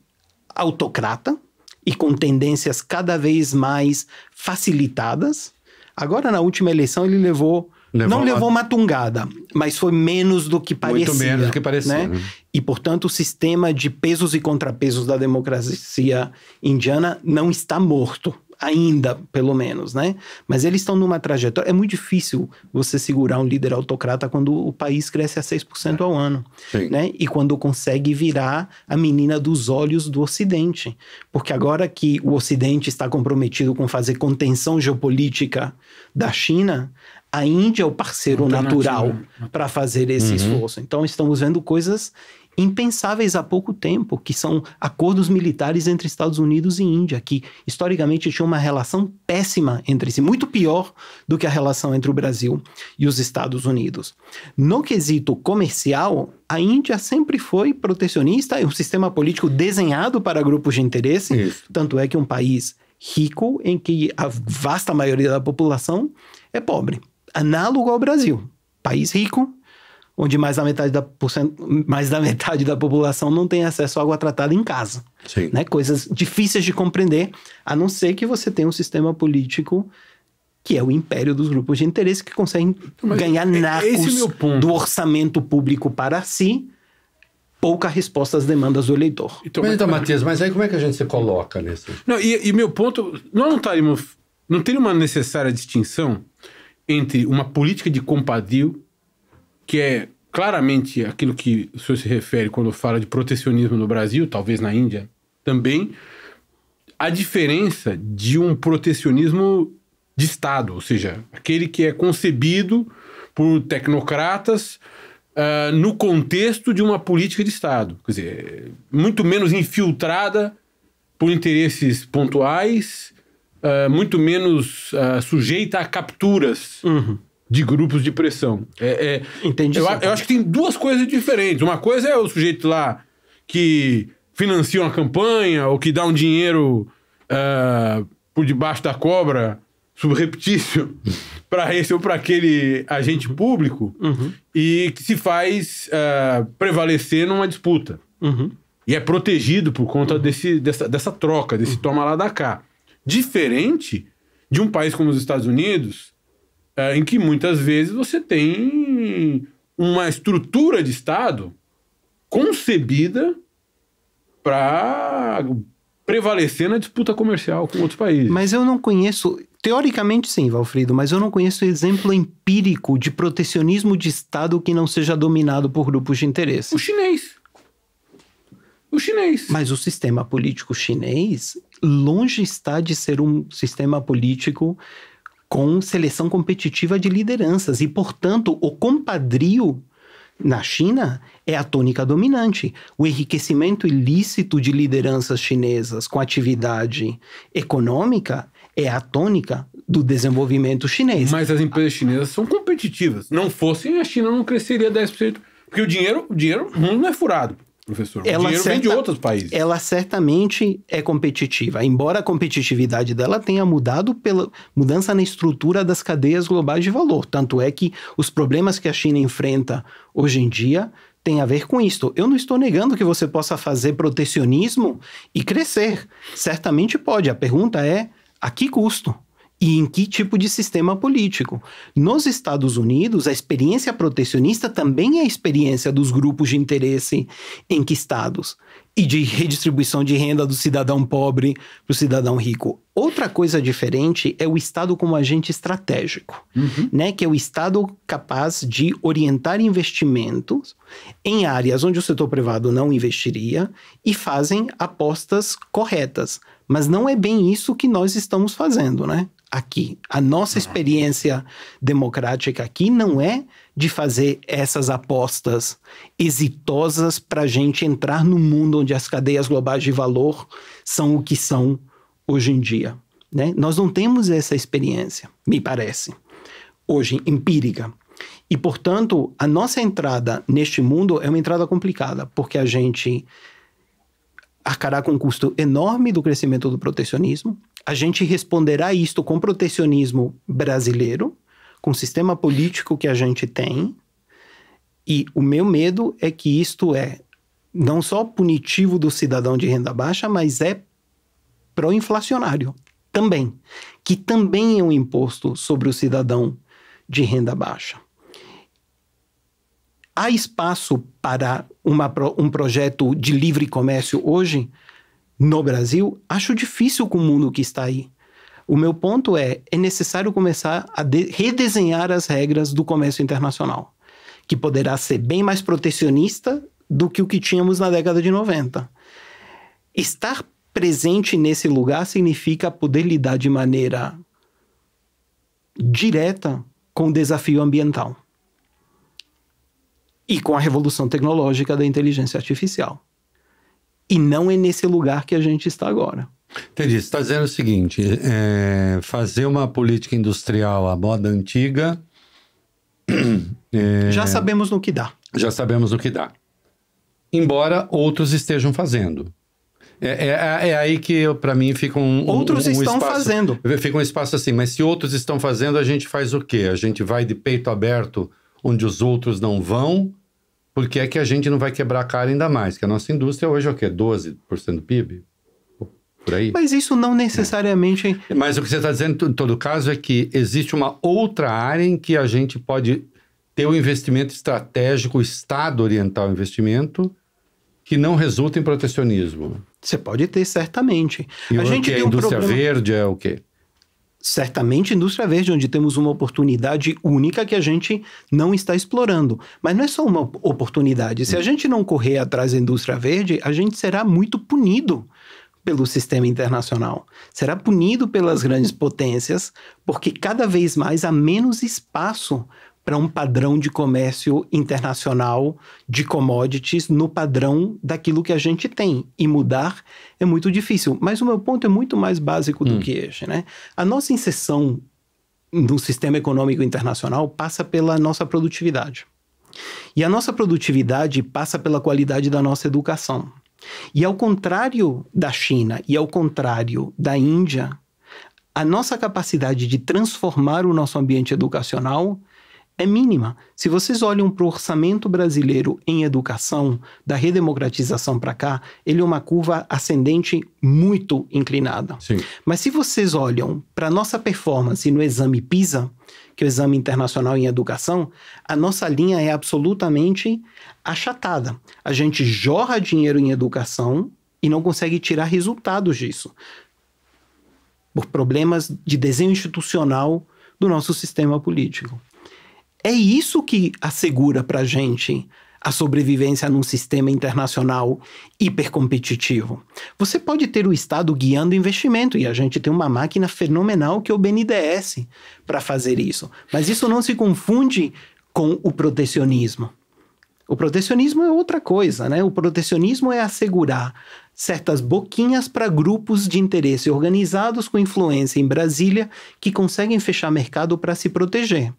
autocrata e com tendências cada vez mais facilitadas. Agora, na última eleição, ele não levou uma tungada, mas foi menos do que parecia. Muito menos do que parecia. Né? E, portanto, o sistema de pesos e contrapesos da democracia indiana não está morto. Ainda, pelo menos, né? Mas eles estão numa trajetória... É muito difícil você segurar um líder autocrata quando o país cresce a 6% ao ano. Sim. Né? E quando consegue virar a menina dos olhos do Ocidente. Porque agora que o Ocidente está comprometido com fazer contenção geopolítica da China, a Índia é o parceiro natural para fazer esse esforço. Então, estamos vendo coisas impensáveis há pouco tempo, que são acordos militares entre Estados Unidos e Índia, que historicamente tinham uma relação péssima entre si, muito pior do que a relação entre o Brasil e os Estados Unidos. No quesito comercial, a Índia sempre foi protecionista, é um sistema político desenhado para grupos de interesse, Isso. tanto é que um país rico em que a vasta maioria da população é pobre. Análogo ao Brasil, país rico, onde mais da metade da população não tem acesso à água tratada em casa. Sim. Né? Coisas difíceis de compreender, a não ser que você tenha um sistema político que é o império dos grupos de interesse que conseguem ganhar nacos do orçamento público para si, pouca resposta às demandas do eleitor. Então, Matias, mas aí como é que a gente se coloca nesse... Não, e meu ponto, não teria uma necessária distinção entre uma política de compadrio, que é claramente aquilo que o senhor se refere quando fala de protecionismo no Brasil, talvez na Índia também, a diferença de um protecionismo de Estado, ou seja, aquele que é concebido por tecnocratas no contexto de uma política de Estado. Quer dizer, muito menos infiltrada por interesses pontuais, muito menos sujeita a capturas de grupos de pressão. Entendi. Eu acho que tem duas coisas diferentes. Uma coisa é o sujeito lá que financia uma campanha ou que dá um dinheiro por debaixo da cobra, subreptício, para esse ou para aquele agente público e que se faz prevalecer numa disputa. E é protegido por conta dessa troca, desse toma lá da cá. Diferente de um país como os Estados Unidos, em que muitas vezes você tem uma estrutura de Estado concebida para prevalecer na disputa comercial com outros países. Mas eu não conheço, teoricamente sim, Valfrido, mas eu não conheço exemplo empírico de protecionismo de Estado que não seja dominado por grupos de interesse. O chinês. o chinês. Mas o sistema político chinês longe está de ser um sistema político com seleção competitiva de lideranças. E, portanto, o compadrio na China é a tônica dominante. O enriquecimento ilícito de lideranças chinesas com atividade econômica é a tônica do desenvolvimento chinês. Mas as empresas chinesas são competitivas. Não fossem, a China não cresceria 10%. Porque o dinheiro não é furado, professor. O dinheiro vem de outros países. Ela certamente é competitiva, embora a competitividade dela tenha mudado pela mudança na estrutura das cadeias globais de valor. Tanto é que os problemas que a China enfrenta hoje em dia têm a ver com isto. Eu não estou negando que você possa fazer protecionismo e crescer. Certamente pode. A pergunta é, a que custo? E em que tipo de sistema político? Nos Estados Unidos, a experiência protecionista também é a experiência dos grupos de interesse enquistados e de redistribuição de renda do cidadão pobre para o cidadão rico. Outra coisa diferente é o Estado como agente estratégico, né? Que é o Estado capaz de orientar investimentos em áreas onde o setor privado não investiria e fazem apostas corretas. Mas não é bem isso que nós estamos fazendo, né? Aqui. A nossa experiência democrática aqui não é de fazer essas apostas exitosas para a gente entrar no mundo onde as cadeias globais de valor são o que são hoje em dia, né? Nós não temos essa experiência, me parece, hoje, empírica. E, portanto, a nossa entrada neste mundo é uma entrada complicada, porque a gente arcará com um custo enorme do crescimento do protecionismo. A gente responderá isto com protecionismo brasileiro, com o sistema político que a gente tem. E o meu medo é que isto é não só punitivo do cidadão de renda baixa, mas é pró-inflacionário também, que também é um imposto sobre o cidadão de renda baixa. Há espaço para um projeto de livre comércio hoje no Brasil? Acho difícil com o mundo que está aí. O meu ponto é necessário começar a redesenhar as regras do comércio internacional, que poderá ser bem mais protecionista do que o que tínhamos na década de 90. Estar presente nesse lugar significa poder lidar de maneira direta com o desafio ambiental e com a revolução tecnológica da inteligência artificial. E não é nesse lugar que a gente está agora. Entendi. Você está dizendo o seguinte, fazer uma política industrial à moda antiga... Já sabemos no que dá. Já sabemos o que dá. Embora outros estejam fazendo. É aí que, para mim, fica outros estão espaço, fazendo. Fica um espaço assim, mas se outros estão fazendo, a gente faz o quê? A gente vai de peito aberto onde os outros não vão, porque é que a gente não vai quebrar a cara ainda mais, que a nossa indústria hoje é o quê? 12% do PIB? Por aí? Mas isso não necessariamente... Mas o que você está dizendo, em todo caso, é que existe uma outra área em que a gente pode ter um investimento estratégico, o Estado orientar o investimento, que não resulta em protecionismo. Você pode ter, certamente. E a indústria verde é o quê? Certamente indústria verde, onde temos uma oportunidade única que a gente não está explorando. Mas não é só uma oportunidade. Se a gente não correr atrás da indústria verde, a gente será muito punido pelo sistema internacional. Será punido pelas grandes potências, porque cada vez mais há menos espaço para um padrão de comércio internacional de commodities no padrão daquilo que a gente tem. E mudar é muito difícil. Mas o meu ponto é muito mais básico do que este, né? A nossa inserção no sistema econômico internacional passa pela nossa produtividade. E a nossa produtividade passa pela qualidade da nossa educação. E ao contrário da China e ao contrário da Índia, a nossa capacidade de transformar o nosso ambiente educacional é mínima. Se vocês olham para o orçamento brasileiro em educação, da redemocratização para cá, ele é uma curva ascendente muito inclinada. Sim. Mas se vocês olham para a nossa performance no exame PISA, que é o Exame Internacional em Educação, a nossa linha é absolutamente achatada. A gente jorra dinheiro em educação e não consegue tirar resultados disso, por problemas de desenho institucional do nosso sistema político. É isso que assegura para a gente a sobrevivência num sistema internacional hipercompetitivo. Você pode ter o Estado guiando o investimento, e a gente tem uma máquina fenomenal que é o BNDES para fazer isso. Mas isso não se confunde com o protecionismo. O protecionismo é outra coisa, né? O protecionismo é assegurar certas boquinhas para grupos de interesse organizados com influência em Brasília que conseguem fechar mercado para se proteger.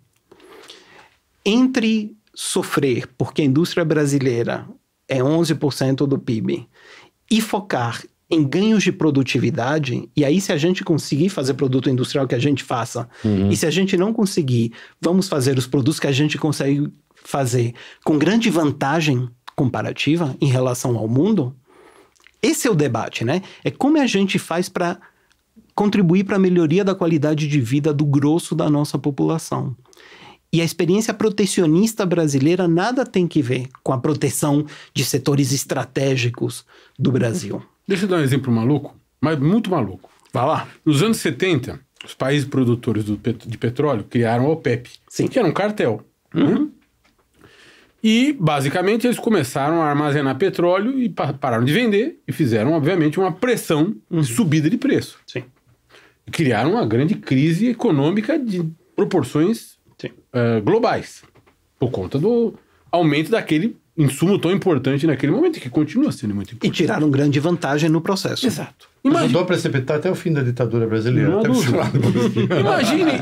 Entre sofrer porque a indústria brasileira é 11% do PIB e focar em ganhos de produtividade, e aí se a gente conseguir fazer produto industrial que a gente faça, e se a gente não conseguir, vamos fazer os produtos que a gente consegue fazer com grande vantagem comparativa em relação ao mundo. Esse é o debate, né? É como a gente faz para contribuir para a melhoria da qualidade de vida do grosso da nossa população. E a experiência protecionista brasileira nada tem que ver com a proteção de setores estratégicos do Brasil. Deixa eu dar um exemplo maluco, mas muito maluco. Vai lá. Nos anos 70, os países produtores de petróleo criaram a OPEP, Sim. que era um cartel. Uhum. E, basicamente, eles começaram a armazenar petróleo e pararam de vender e fizeram, obviamente, uma pressão de subida de preço. Sim. E criaram uma grande crise econômica de proporções globais, por conta do aumento daquele insumo tão importante naquele momento, e que continua sendo muito importante. E tiraram grande vantagem no processo. Exato. Ajudou a precipitar até o fim da ditadura brasileira. Não há dúvida.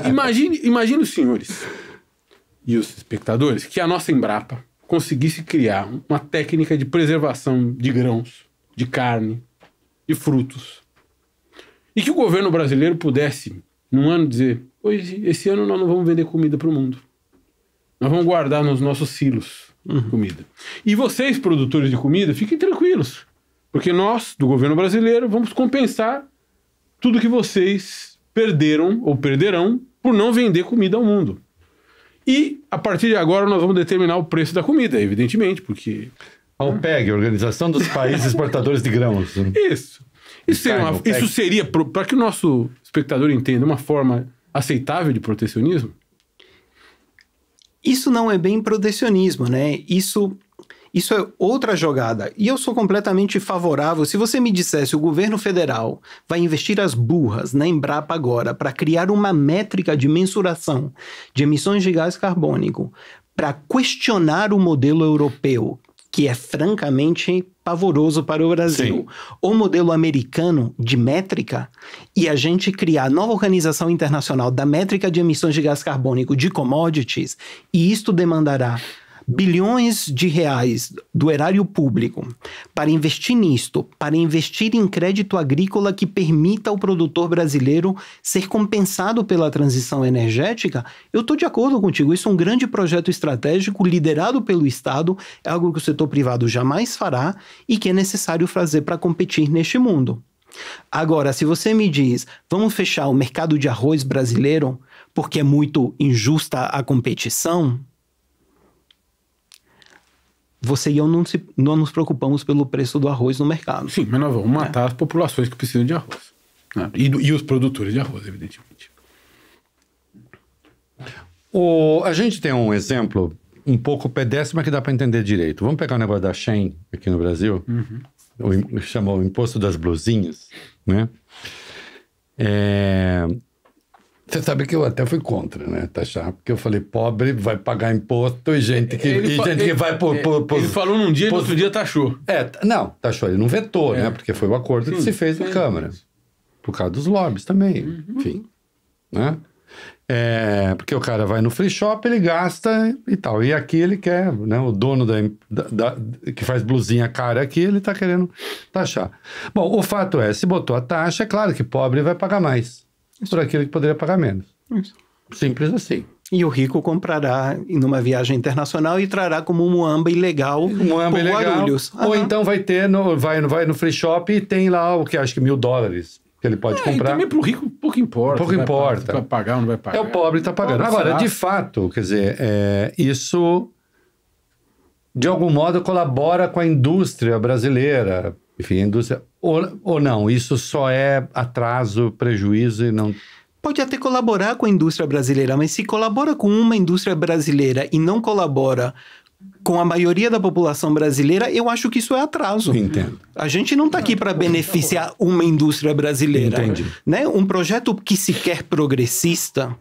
Imagine os senhores e os espectadores que a nossa Embrapa conseguisse criar uma técnica de preservação de grãos, de carne, de frutos. E que o governo brasileiro pudesse, num ano, dizer: hoje, esse ano nós não vamos vender comida para o mundo. Nós vamos guardar nos nossos silos comida. E vocês, produtores de comida, fiquem tranquilos. Porque nós, do governo brasileiro, vamos compensar tudo que vocês perderam ou perderão por não vender comida ao mundo. E, a partir de agora, nós vamos determinar o preço da comida, evidentemente, porque... A OPEG, Organização dos Países Exportadores de Grãos. Isso seria, para que o nosso espectador entenda, uma forma aceitável de protecionismo? Isso não é bem protecionismo, né? Isso é outra jogada. E eu sou completamente favorável. Se você me dissesse o governo federal vai investir as burras na Embrapa agora para criar uma métrica de mensuração de emissões de gás carbônico para questionar o modelo europeu, que é francamente pavoroso para o Brasil, Sim. o modelo americano de métrica, e a gente criar nova organização internacional da métrica de emissões de gás carbônico de commodities, e isto demandará bilhões de reais do erário público para investir nisto, para investir em crédito agrícola que permita ao produtor brasileiro ser compensado pela transição energética, eu estou de acordo contigo. Isso é um grande projeto estratégico liderado pelo Estado, é algo que o setor privado jamais fará e que é necessário fazer para competir neste mundo. Agora, se você me diz, vamos fechar o mercado de arroz brasileiro porque é muito injusta a competição, você e eu não nos preocupamos pelo preço do arroz no mercado. Sim, mas nós vamos matar as populações que precisam de arroz. Né? E os produtores de arroz, evidentemente. A gente tem um exemplo um pouco pedestre, mas que dá para entender direito. Vamos pegar o negócio da Shein aqui no Brasil, chamou o imposto das blusinhas, né? Você sabe que eu até fui contra, né, taxar, porque eu falei, pobre vai pagar imposto e gente que vai por... Ele falou num dia e no outro dia taxou. Não, taxou, ele não vetou, né, porque foi o acordo que se fez na Câmara, por causa dos lobbies também, enfim, né? Porque o cara vai no free shop, ele gasta e tal, e aqui ele quer, né, o dono que faz blusinha cara aqui, ele tá querendo taxar. Bom, o fato é, se botou a taxa, é claro que pobre vai pagar mais. Por aquilo que poderia pagar menos. Isso. Simples assim. E o rico comprará numa viagem internacional e trará como muamba ilegal por Guarulhos. Ou então vai no free shop e tem lá o que acho que $1.000 que ele pode comprar. E também pro rico pouco importa. Pouco importa. Vai pagar ou não vai pagar. É o pobre que está pagando. Agora, de fato, quer dizer, isso de algum modo colabora com a indústria brasileira. Enfim, a indústria... Ou não, isso só é atraso, prejuízo e não... Pode até colaborar com a indústria brasileira, mas se colabora com uma indústria brasileira e não colabora com a maioria da população brasileira, eu acho que isso é atraso. Entendo. A gente não está aqui para beneficiar uma indústria brasileira. Entendi. Né? Um projeto que se quer progressista,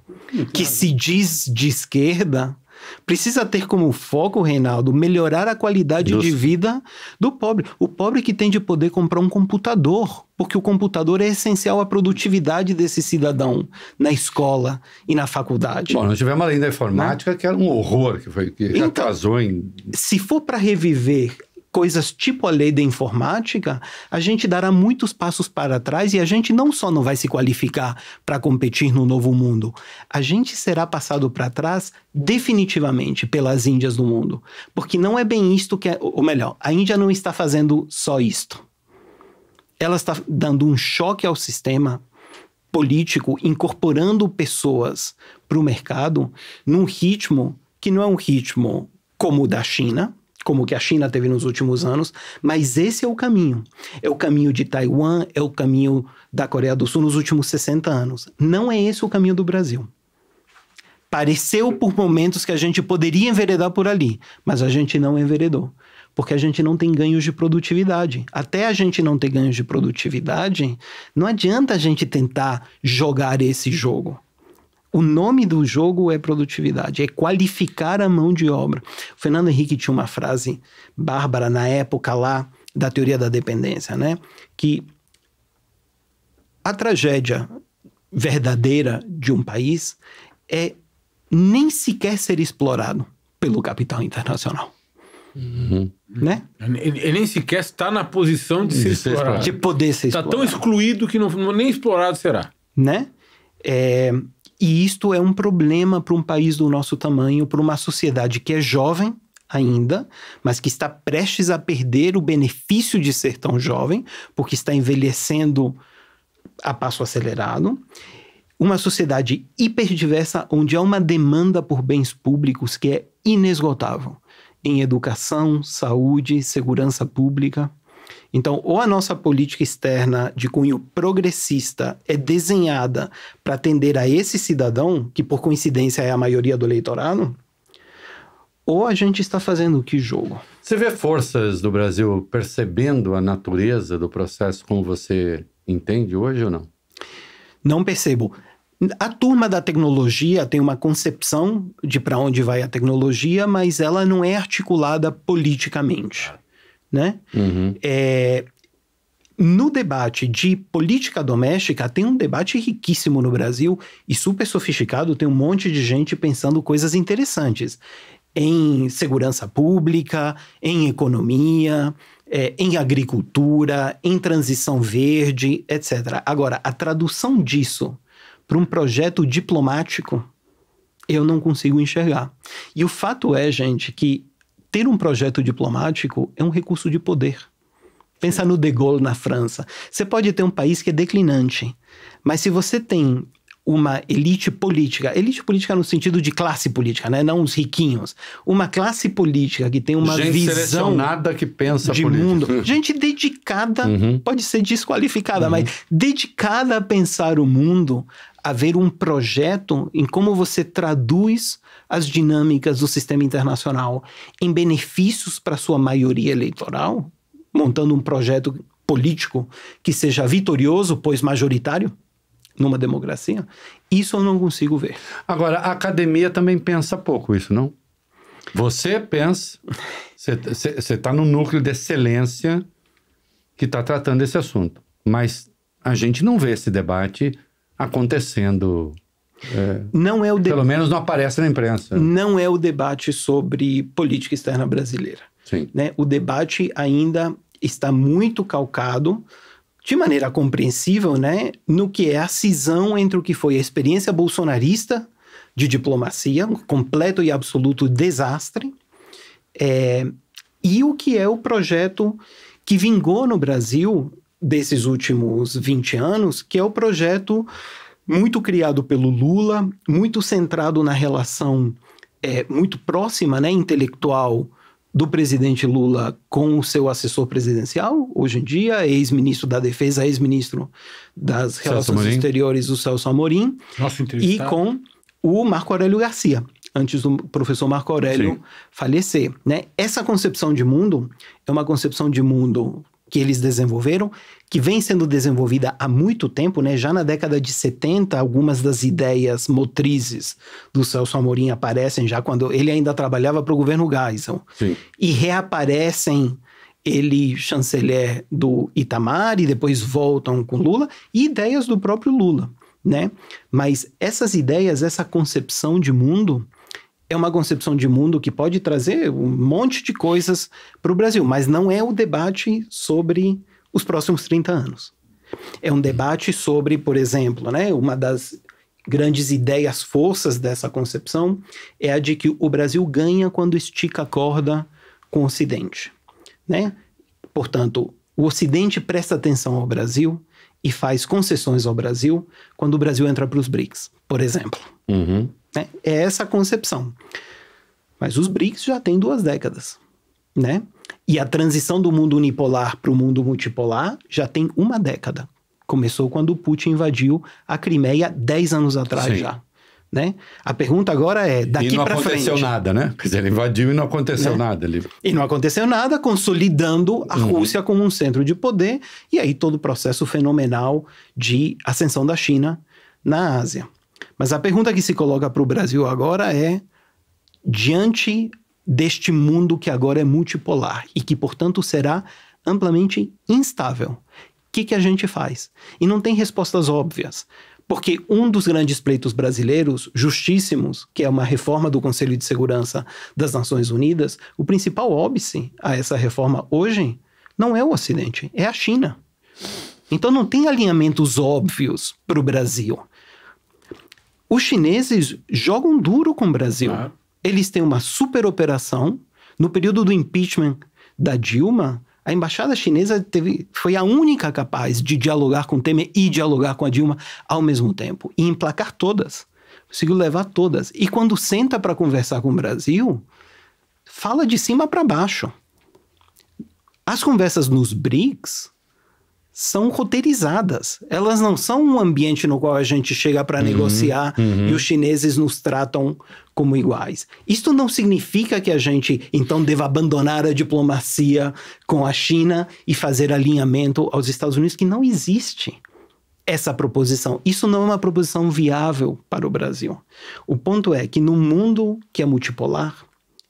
que se diz de esquerda, precisa ter como foco, Reinaldo, melhorar a qualidade de vida do pobre. O pobre que tem de poder comprar um computador, porque o computador é essencial à produtividade desse cidadão na escola e na faculdade. Bom, nós tivemos a lei da informática, que era um horror, que atrasou em... Se for para reviver coisas tipo a lei da informática, a gente dará muitos passos para trás e a gente não só não vai se qualificar para competir no novo mundo, a gente será passado para trás definitivamente pelas Índias do mundo. Porque não é bem isto que é... Ou melhor, a Índia não está fazendo só isto. Ela está dando um choque ao sistema político, incorporando pessoas para o mercado num ritmo que não é um ritmo como o da China, como que a China teve nos últimos anos, mas esse é o caminho. É o caminho de Taiwan, é o caminho da Coreia do Sul nos últimos 60 anos. Não é esse o caminho do Brasil. Pareceu por momentos que a gente poderia enveredar por ali, mas a gente não enveredou, porque a gente não tem ganhos de produtividade. Até a gente não ter ganhos de produtividade, não adianta a gente tentar jogar esse jogo. O nome do jogo é produtividade, é qualificar a mão de obra. O Fernando Henrique tinha uma frase bárbara na época lá da teoria da dependência, né? Que a tragédia verdadeira de um país é nem sequer ser explorado pelo capital internacional. Uhum. Né? Ele nem sequer está na posição de ser explorado. De poder ser explorado. Está tão excluído que nem explorado será. Né? E isto é um problema para um país do nosso tamanho, para uma sociedade que é jovem ainda, mas que está prestes a perder o benefício de ser tão jovem, porque está envelhecendo a passo acelerado. Uma sociedade hiperdiversa, onde há uma demanda por bens públicos que é inesgotável, em educação, saúde, segurança pública. Então, ou a nossa política externa de cunho progressista é desenhada para atender a esse cidadão, que por coincidência é a maioria do eleitorado, ou a gente está fazendo que jogo? Você vê forças do Brasil percebendo a natureza do processo como você entende hoje ou não? Não percebo. A turma da tecnologia tem uma concepção de para onde vai a tecnologia, mas ela não é articulada politicamente. Né? Uhum. No debate de política doméstica, tem um debate riquíssimo no Brasil e super sofisticado, tem um monte de gente pensando coisas interessantes em segurança pública, em economia, em agricultura, em transição verde, etc. Agora, a tradução disso para um projeto diplomático, eu não consigo enxergar. E o fato é, gente, que ter um projeto diplomático é um recurso de poder. Pensa no De Gaulle na França. Você pode ter um país que é declinante, mas se você tem uma elite política no sentido de classe política, né? Não os riquinhos, uma classe política que tem uma gente visão selecionada que pensa de política. mundo, gente dedicada, pode ser desqualificada, mas dedicada a pensar o mundo, a ver um projeto em como você traduz as dinâmicas do sistema internacional em benefícios para sua maioria eleitoral, montando um projeto político que seja vitorioso, pois majoritário, numa democracia, isso eu não consigo ver. Agora, a academia também pensa pouco isso, não? Você pensa, você está no núcleo de excelência que está tratando esse assunto, mas a gente não vê esse debate acontecendo. Não é o pelo menos não aparece na imprensa. Não é o debate sobre política externa brasileira. Sim. Né? O debate ainda está muito calcado, de maneira compreensível, né, no que é a cisão entre o que foi a experiência bolsonarista de diplomacia, um completo e absoluto desastre, e o que é o projeto que vingou no Brasil desses últimos 20 anos, que é o projeto muito criado pelo Lula, muito centrado na relação muito próxima, né, intelectual, do presidente Lula com o seu assessor presidencial, hoje em dia, ex-ministro da Defesa, ex-ministro das Relações Exteriores, o Celso Amorim, e com o Marco Aurélio Garcia. antes do professor Marco Aurélio falecer, né? Essa concepção de mundo é uma concepção de mundo que eles desenvolveram, que vem sendo desenvolvida há muito tempo, né? Já na década de 70, algumas das ideias motrizes do Celso Amorim aparecem já quando ele ainda trabalhava para o governo Geisel. Sim. E reaparecem ele chanceler do Itamar e depois voltam com Lula, e ideias do próprio Lula, né? Mas essas ideias, essa concepção de mundo, é uma concepção de mundo que pode trazer um monte de coisas para o Brasil, mas não é o debate sobre os próximos 30 anos. É um debate sobre, por exemplo, né, uma das grandes ideias, forças dessa concepção é a de que o Brasil ganha quando estica a corda com o Ocidente, né? Portanto, o Ocidente presta atenção ao Brasil e faz concessões ao Brasil quando o Brasil entra para os BRICS, por exemplo. Uhum. Né? É essa concepção. Mas os BRICS já têm 2 décadas, né? E a transição do mundo unipolar para o mundo multipolar já tem 1 década. Começou quando o Putin invadiu a Crimeia 10 anos atrás. Sim. Já. Né? A pergunta agora é, daqui para frente... E não aconteceu nada, né? Quer dizer, ele invadiu e não aconteceu, né? Nada ali. E não aconteceu nada, consolidando a Rússia como um centro de poder, e aí todo o processo fenomenal de ascensão da China na Ásia. Mas a pergunta que se coloca para o Brasil agora é, diante deste mundo que agora é multipolar e que, portanto, será amplamente instável, o que a gente faz? E não tem respostas óbvias. Porque um dos grandes pleitos brasileiros, justíssimos, que é uma reforma do Conselho de Segurança das Nações Unidas, o principal óbice a essa reforma hoje não é o Ocidente, é a China. Então não tem alinhamentos óbvios para o Brasil. Os chineses jogam duro com o Brasil. Claro. Eles têm uma superoperação. No período do impeachment da Dilma, a embaixada chinesa foi a única capaz de dialogar com Temer e dialogar com a Dilma ao mesmo tempo. E emplacar todas. Conseguiu levar todas. E quando senta para conversar com o Brasil, fala de cima para baixo. As conversas nos BRICS são roteirizadas. Elas não são um ambiente no qual a gente chega para negociar e os chineses nos tratam como iguais. Isto não significa que a gente, então, deva abandonar a diplomacia com a China e fazer alinhamento aos Estados Unidos, que não existe essa proposição. Isso não é uma proposição viável para o Brasil. O ponto é que no mundo que é multipolar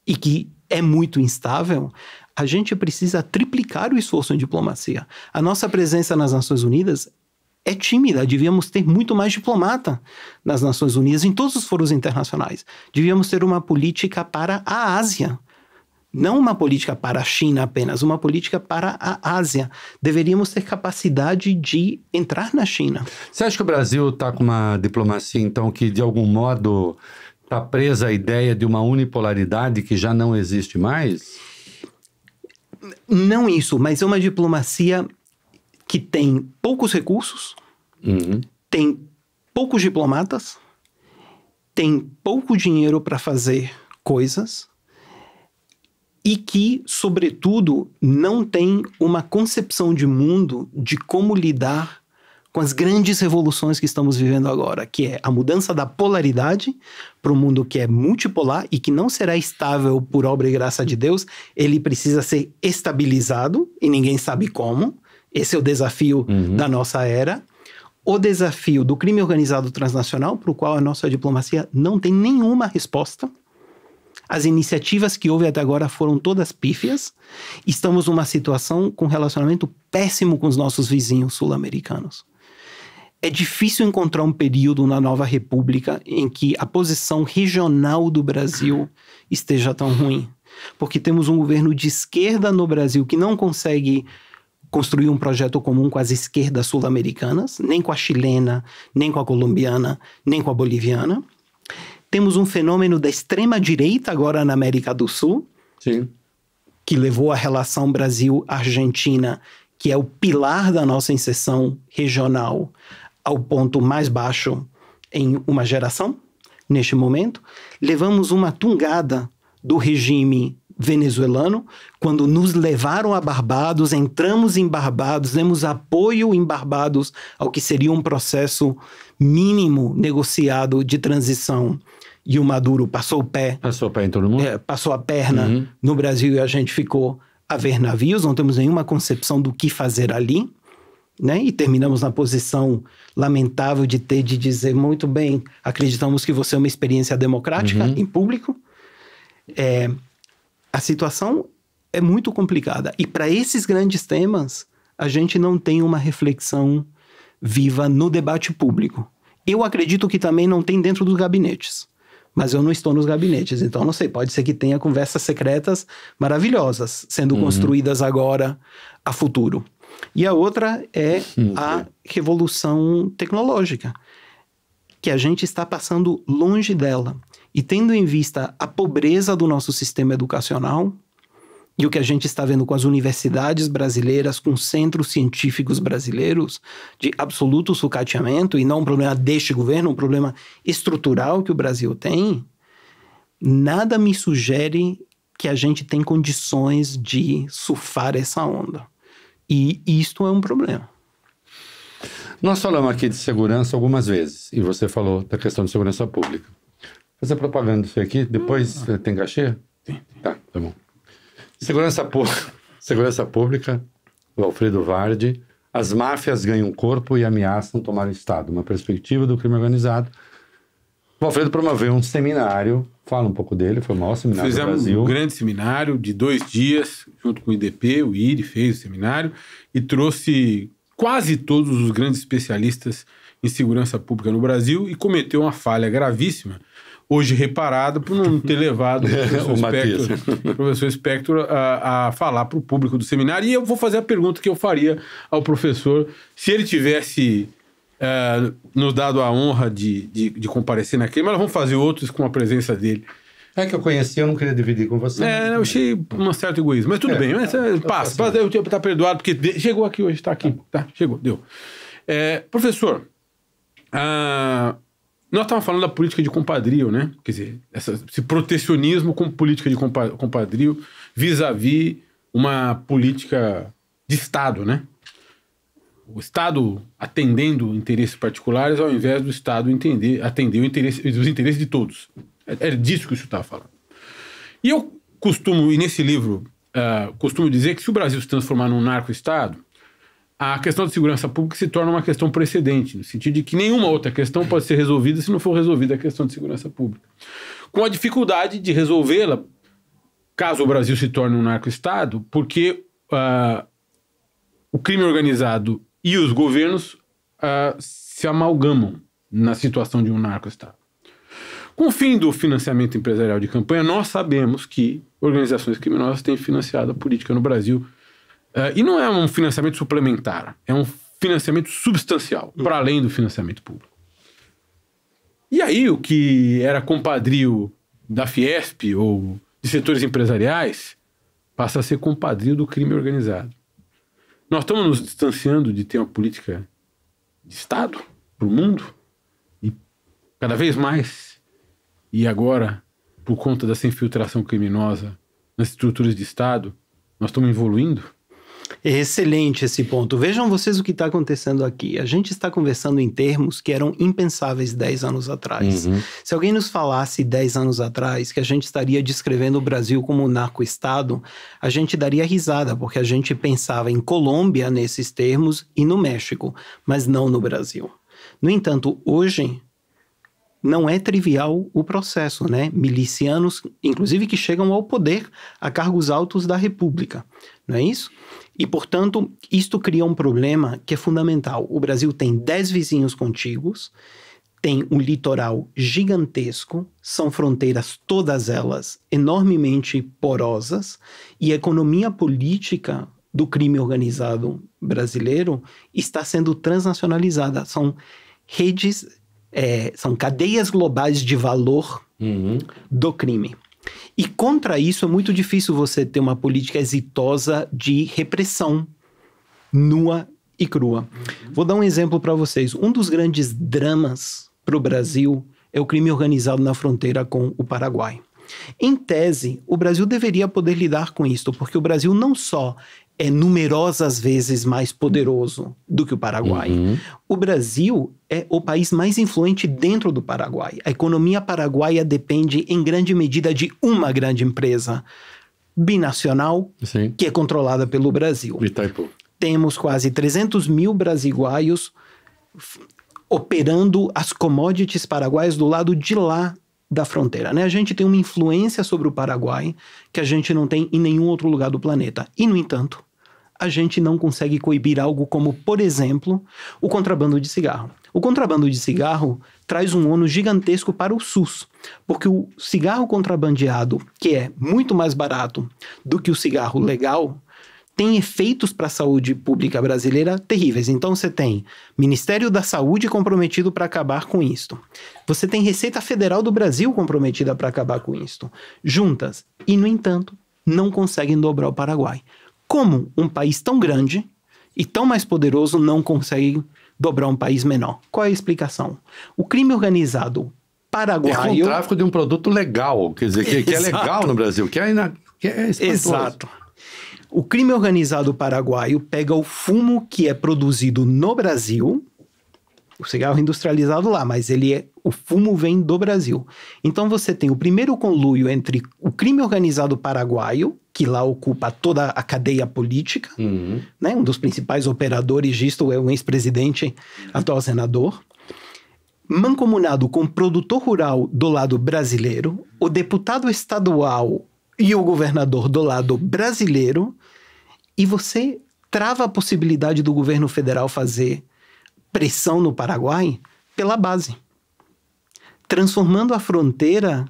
e que é muito instável, a gente precisa triplicar o esforço em diplomacia. A nossa presença nas Nações Unidas é tímida. Devíamos ter muito mais diplomata nas Nações Unidas, em todos os foros internacionais. Devíamos ter uma política para a Ásia. Não uma política para a China apenas, uma política para a Ásia. Deveríamos ter capacidade de entrar na China. Você acha que o Brasil está com uma diplomacia, então, que de algum modo está presa à ideia de uma unipolaridade que já não existe mais? Não isso, mas é uma diplomacia que tem poucos recursos, tem poucos diplomatas, tem pouco dinheiro para fazer coisas e que, sobretudo, não tem uma concepção de mundo de como lidar com as grandes revoluções que estamos vivendo agora, que é a mudança da polaridade para um mundo que é multipolar e que não será estável por obra e graça de Deus. Ele precisa ser estabilizado e ninguém sabe como. Esse é o desafio da nossa era. O desafio do crime organizado transnacional, para o qual a nossa diplomacia não tem nenhuma resposta. As iniciativas que houve até agora foram todas pífias. Estamos numa situação com relacionamento péssimo com os nossos vizinhos sul-americanos. É difícil encontrar um período na nova república em que a posição regional do Brasil esteja tão ruim. Porque temos um governo de esquerda no Brasil que não consegue construir um projeto comum com as esquerdas sul-americanas, nem com a chilena, nem com a colombiana, nem com a boliviana. Temos um fenômeno da extrema-direita agora na América do Sul, sim, que levou a relação Brasil-Argentina, que é o pilar da nossa inserção regional, ao ponto mais baixo em uma geração, neste momento. Levamos uma tungada do regime venezuelano, quando nos levaram a Barbados, entramos em Barbados, demos apoio em Barbados ao que seria um processo mínimo negociado de transição e o Maduro passou o pé. Passou o pé em todo mundo? Passou a perna no Brasil e a gente ficou a ver navios, não temos nenhuma concepção do que fazer ali, né? E terminamos na posição lamentável de ter de dizer, muito bem, acreditamos que você é uma experiência democrática em público. A situação é muito complicada. E para esses grandes temas, a gente não tem uma reflexão viva no debate público. Eu acredito que também não tem dentro dos gabinetes. Mas eu não estou nos gabinetes, então não sei, pode ser que tenha conversas secretas maravilhosas sendo construídas agora a futuro. E a outra é a revolução tecnológica, que a gente está passando longe dela. E tendo em vista a pobreza do nosso sistema educacional e o que a gente está vendo com as universidades brasileiras, com centros científicos brasileiros de absoluto sucateamento, e não um problema deste governo, um problema estrutural que o Brasil tem, nada me sugere que a gente tem condições de surfar essa onda. E isto é um problema. Nós falamos aqui de segurança algumas vezes, e você falou da questão de segurança pública. Fazer propaganda disso aqui, depois tem cachê? Tem. Tá bom. Segurança pública, o Alfredo Vardi, as máfias ganham corpo e ameaçam tomar o Estado. Uma perspectiva do crime organizado. O Alfredo promoveu um seminário, fala um pouco dele, foi o maior seminário do Brasil. Fizemos um grande seminário de 2 dias, junto com o IDP, o IRI fez o seminário, e trouxe quase todos os grandes especialistas em segurança pública no Brasil, e cometeu uma falha gravíssima, hoje reparado por não ter levado o professor Spector a falar para o público do seminário. E eu vou fazer a pergunta que eu faria ao professor se ele tivesse nos dado a honra de comparecer naquele, mas nós vamos fazer outros com a presença dele. É que eu conheci, eu não queria dividir com você. Eu achei um certo egoísmo, mas tudo bem. Mas, passa, eu tenho que estar perdoado, porque chegou aqui hoje, está aqui. Tá, chegou, deu. Professor, nós estávamos falando da política de compadrio, né? Quer dizer, esse protecionismo com política de compadrio vis-à-vis uma política de Estado, né? O Estado atendendo interesses particulares ao invés do Estado atender os interesses de todos. É disso que o senhor estava falando. E eu costumo, e nesse livro, costumo dizer que se o Brasil se transformar num narco-Estado, a questão da segurança pública se torna uma questão precedente, no sentido de que nenhuma outra questão pode ser resolvida se não for resolvida a questão de segurança pública. Com a dificuldade de resolvê-la, caso o Brasil se torne um narco-Estado, porque o crime organizado e os governos se amalgamam na situação de um narco-Estado. Com o fim do financiamento empresarial de campanha, nós sabemos que organizações criminosas têm financiado a política no Brasil. E não é um financiamento suplementar, é um financiamento substancial, para além do financiamento público. E aí o que era compadrio da Fiesp ou de setores empresariais passa a ser compadrio do crime organizado. Nós estamos nos distanciando de ter uma política de Estado para o mundo, e cada vez mais, e agora, por conta dessa infiltração criminosa nas estruturas de Estado, nós estamos evoluindo. É excelente esse ponto. Vejam vocês o que está acontecendo aqui. A gente está conversando em termos que eram impensáveis 10 anos atrás. Se alguém nos falasse 10 anos atrás que a gente estaria descrevendo o Brasil como um narco-estado, a gente daria risada, porque a gente pensava em Colômbia nesses termos e no México, mas não no Brasil. No entanto, hoje não é trivial o processo, né? Milicianos, inclusive, que chegam ao poder a cargos altos da República, não é isso? E, portanto, isto cria um problema que é fundamental. O Brasil tem 10 vizinhos contíguos, tem um litoral gigantesco, são fronteiras todas elas enormemente porosas, e a economia política do crime organizado brasileiro está sendo transnacionalizada. São redes, são cadeias globais de valor do crime. E contra isso é muito difícil você ter uma política exitosa de repressão nua e crua. Vou dar um exemplo para vocês. Um dos grandes dramas para o Brasil é o crime organizado na fronteira com o Paraguai. Em tese, o Brasil deveria poder lidar com isso, porque o Brasil não só é numerosas vezes mais poderoso do que o Paraguai. O Brasil é o país mais influente dentro do Paraguai. A economia paraguaia depende em grande medida de uma grande empresa binacional, Sim. que é controlada pelo Brasil. Itaipu. Temos quase 300 mil brasiguaios operando as commodities paraguaias do lado de lá da fronteira, né? A gente tem uma influência sobre o Paraguai que a gente não tem em nenhum outro lugar do planeta. E, no entanto, a gente não consegue coibir algo como, por exemplo, o contrabando de cigarro. O contrabando de cigarro traz um ônus gigantesco para o SUS, porque o cigarro contrabandeado, que é muito mais barato do que o cigarro legal, tem efeitos para a saúde pública brasileira terríveis. Então você tem Ministério da Saúde comprometido para acabar com isto. Você tem Receita Federal do Brasil comprometida para acabar com isto. Juntas. E, no entanto, não conseguem dobrar o Paraguai. Como um país tão grande e tão mais poderoso não consegue dobrar um país menor? Qual é a explicação? O crime organizado paraguaio... É o tráfico de um produto legal, quer dizer, que é legal no Brasil, que é espantoso. Exato. O crime organizado paraguaio pega o fumo que é produzido no Brasil, o cigarro industrializado lá, mas o fumo vem do Brasil. Então você tem o primeiro conluio entre o crime organizado paraguaio, que lá ocupa toda a cadeia política, né? Um dos principais operadores disto é o ex-presidente, atual senador, mancomunado com o produtor rural do lado brasileiro, o deputado estadual e o governador do lado brasileiro, e você trava a possibilidade do governo federal fazer pressão no Paraguai pela base, transformando a fronteira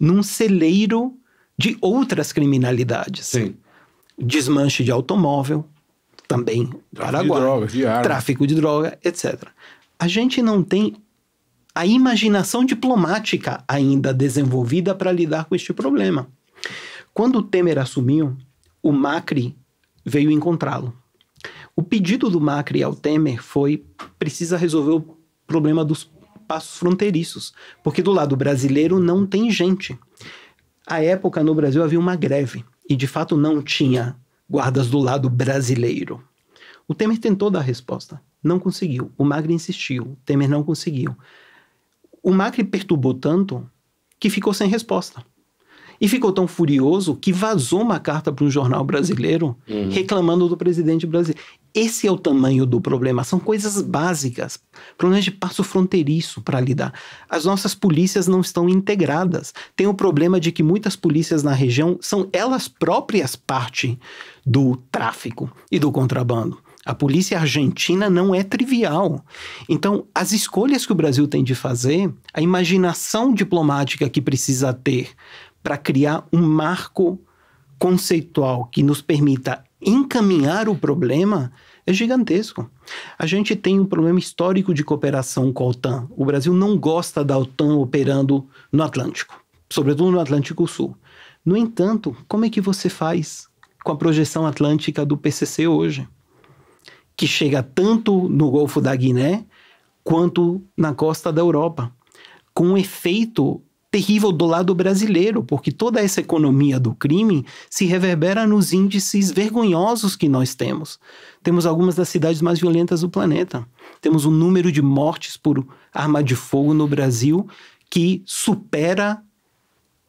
num celeiro de outras criminalidades. Sim. Desmanche de automóvel, também Paraguai, tráfico de droga, etc. A gente não tem a imaginação diplomática ainda desenvolvida para lidar com este problema. Quando o Temer assumiu, o Macri veio encontrá-lo. O pedido do Macri ao Temer foi: precisa resolver o problema dos passos fronteiriços, porque do lado brasileiro não tem gente. À época, no Brasil, havia uma greve e, de fato, não tinha guardas do lado brasileiro. O Temer tentou dar resposta, não conseguiu. O Macri insistiu, o Temer não conseguiu. O Macri perturbou tanto que ficou sem resposta. E ficou tão furioso que vazou uma carta para um jornal brasileiro reclamando do presidente brasileiro. Esse é o tamanho do problema. São coisas básicas. Problemas de passo fronteiriço para lidar. As nossas polícias não estão integradas. Tem o problema de que muitas polícias na região são elas próprias parte do tráfico e do contrabando. A polícia argentina não é trivial. Então, as escolhas que o Brasil tem de fazer, a imaginação diplomática que precisa ter para criar um marco conceitual que nos permita encaminhar o problema é gigantesco. A gente tem um problema histórico de cooperação com a OTAN. O Brasil não gosta da OTAN operando no Atlântico, sobretudo no Atlântico Sul. No entanto, como é que você faz com a projeção atlântica do PCC hoje? Que chega tanto no Golfo da Guiné quanto na costa da Europa, com um efeito terrível do lado brasileiro, porque toda essa economia do crime se reverbera nos índices vergonhosos que nós temos. Temos algumas das cidades mais violentas do planeta. Temos um número de mortes por arma de fogo no Brasil que supera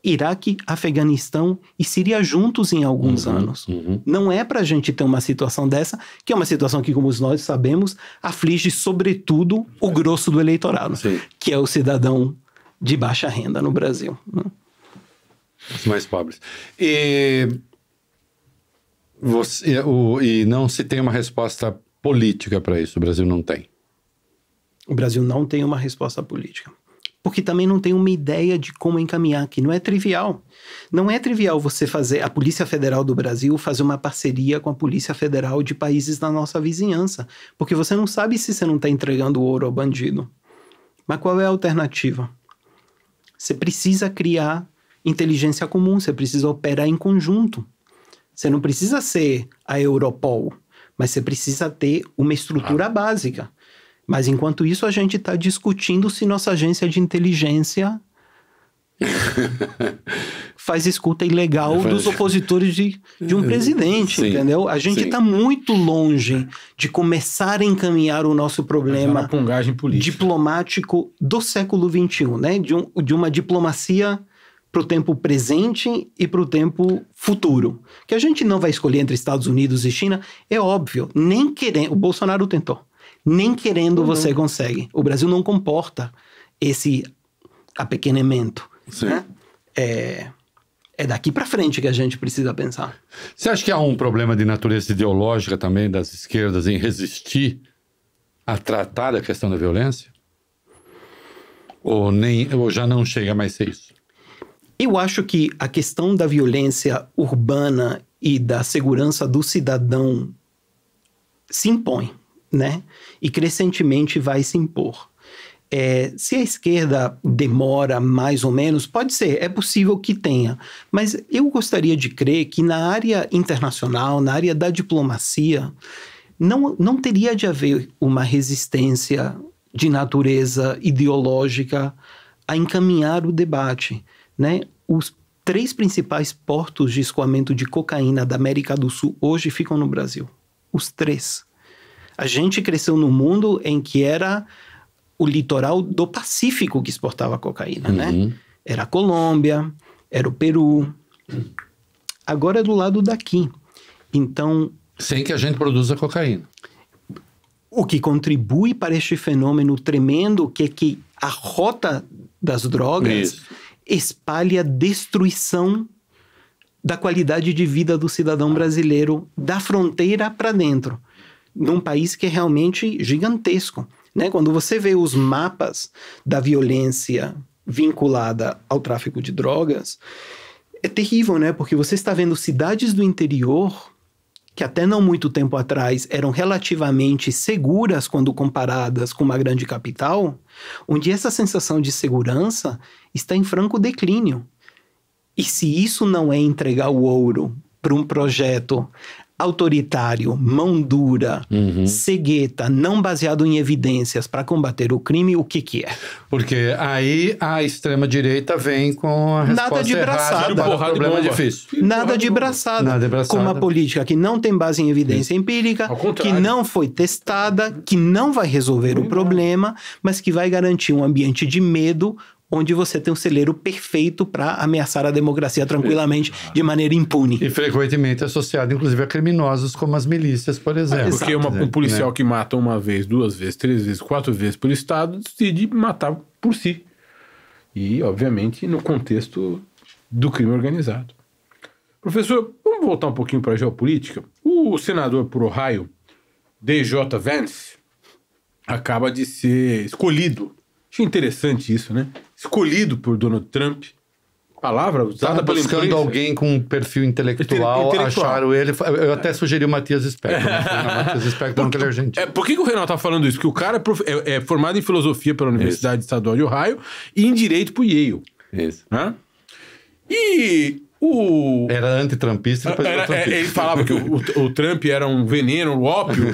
Iraque, Afeganistão e Síria juntos em alguns anos. Não é para a gente ter uma situação dessa, que é uma situação que, como nós sabemos, aflige sobretudo o grosso do eleitorado, que é o cidadão de baixa renda no Brasil. Os mais pobres. E não se tem uma resposta política para isso. O Brasil não tem. O Brasil não tem uma resposta política. Porque também não tem uma ideia de como encaminhar, que não é trivial. Não é trivial você fazer, a Polícia Federal do Brasil fazer uma parceria com a Polícia Federal de países da nossa vizinhança. Porque você não sabe se você não está entregando ouro ao bandido. Mas qual é a alternativa? Você precisa criar inteligência comum, você precisa operar em conjunto. Você não precisa ser a Europol, mas você precisa ter uma estrutura básica. Mas enquanto isso a gente está discutindo se nossa agência de inteligência faz escuta ilegal dos opositores de um presidente, entendeu? A gente está muito longe de começar a encaminhar o nosso problema diplomático do século XXI, né? De uma diplomacia para o tempo presente e para o tempo futuro. Que a gente não vai escolher entre Estados Unidos e China, é óbvio. Nem querendo, o Bolsonaro tentou. Nem querendo você consegue. O Brasil não comporta esse apequenamento. Né? É daqui para frente que a gente precisa pensar. Você acha que há um problema de natureza ideológica também das esquerdas em resistir a tratar a questão da violência? Ou já não chega mais a ser isso? Eu acho que a questão da violência urbana e da segurança do cidadão se impõe, né? E crescentemente vai se impor. Se a esquerda demora mais ou menos, pode ser, é possível que tenha. Mas eu gostaria de crer que na área internacional, na área da diplomacia, não teria de haver uma resistência de natureza ideológica a encaminhar o debate, né? Os 3 principais portos de escoamento de cocaína da América do Sul hoje ficam no Brasil. Os 3. A gente cresceu num mundo em que era o litoral do Pacífico que exportava cocaína, né? Era a Colômbia, era o Peru. Agora é do lado daqui. Então... Sem que a gente produza cocaína. O que contribui para este fenômeno tremendo que a rota das drogas espalha destruição da qualidade de vida do cidadão brasileiro da fronteira para dentro, num país que é realmente gigantesco, né? Quando você vê os mapas da violência vinculada ao tráfico de drogas, é terrível, né? Porque você está vendo cidades do interior que até não muito tempo atrás eram relativamente seguras quando comparadas com uma grande capital, onde essa sensação de segurança está em franco declínio. E se isso não é entregar o ouro para um projeto autoritário, mão dura, cegueta, não baseado em evidências para combater o crime, o que é? Porque aí a extrema-direita vem com a resposta nada de braçada para o problema difícil. Nada de braçada. Com uma política que não tem base em evidência empírica, que não foi testada, que não vai resolver o problema, mas que vai garantir um ambiente de medo onde você tem um celeiro perfeito para ameaçar a democracia tranquilamente, de maneira impune. E frequentemente associado, inclusive, a criminosos como as milícias, por exemplo. Porque um policial que mata uma vez, 2 vezes, 3 vezes, 4 vezes por Estado, decide matar por si. E, obviamente, no contexto do crime organizado. Professor, vamos voltar um pouquinho para a geopolítica. O senador por Ohio, DJ Vance, acaba de ser escolhido. Achei interessante isso, né? Escolhido por Donald Trump. Palavra usada pela imprensa. Buscando alguém com um perfil intelectual, acharam ele... Eu até sugeri o Matias Spector. Matias Spector não, que ele é argentino. Por que o Renato tá falando isso? Que o cara é formado em filosofia pela Universidade Estadual de Ohio e em direito por Yale. Isso. Né? E o... Era antitrampista e depois era trampista. Ele falava que o Trump era um veneno, um ópio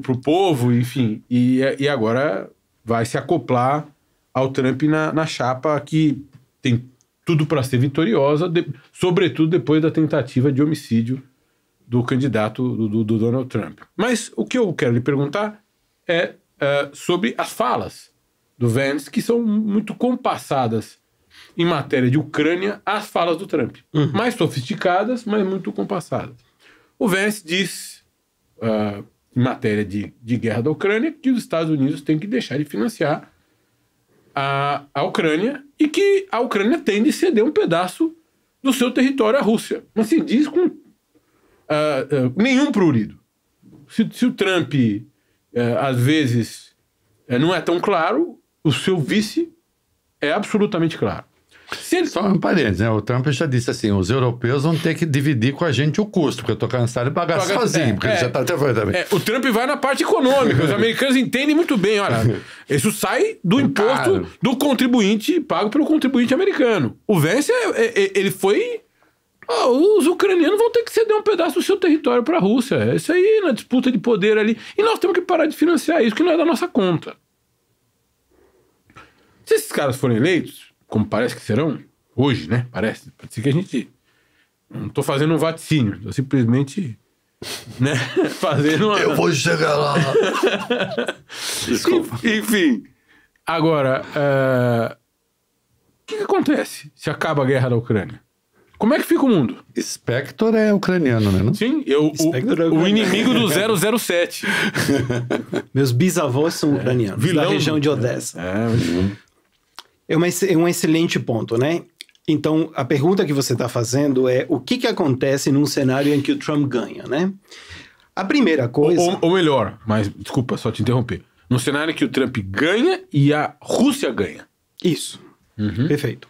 pro povo, enfim. E agora vai se acoplar ao Trump na chapa que tem tudo para ser vitoriosa, sobretudo depois da tentativa de homicídio do candidato do Donald Trump. Mas o que eu quero lhe perguntar é sobre as falas do Vance, que são muito compassadas em matéria de Ucrânia às falas do Trump. Mais sofisticadas, mas muito compassadas. O Vance diz, em matéria de guerra da Ucrânia, que os Estados Unidos têm que deixar de financiar a Ucrânia e que a Ucrânia tem de ceder um pedaço do seu território à Rússia. Mas se diz com nenhum prurido. Se o Trump, às vezes, não é tão claro, o seu vice é absolutamente claro. Só um parênteses, né? O Trump já disse assim, os europeus vão ter que dividir com a gente o custo, porque eu tô cansado de pagar sozinho, porque ele já tá até falando também. O Trump vai na parte econômica, os americanos entendem muito bem, olha, isso sai do imposto do contribuinte, pago pelo contribuinte americano. O Vance, ele foi... os ucranianos vão ter que ceder um pedaço do seu território para a Rússia. Isso aí, na disputa de poder ali. E nós temos que parar de financiar isso, que não é da nossa conta. Se esses caras forem eleitos, como parece que serão, Hoje, né? Parece. Pode ser que a gente... Não estou fazendo um vaticínio. Estou simplesmente... né? Fazendo uma... Eu vou chegar lá. Desculpa. Enfim. Agora, o que acontece se acaba a guerra da Ucrânia? Como é que fica o mundo? Spector é ucraniano, né? Não? Sim, o inimigo do 007. Meus bisavós são ucranianos, da região de Odessa. É um excelente ponto, né? Então, a pergunta que você está fazendo é o que acontece num cenário em que o Trump ganha, né? A primeira coisa... Ou melhor, mas desculpa só te interromper. Num cenário em que o Trump ganha e a Rússia ganha. Isso. Perfeito.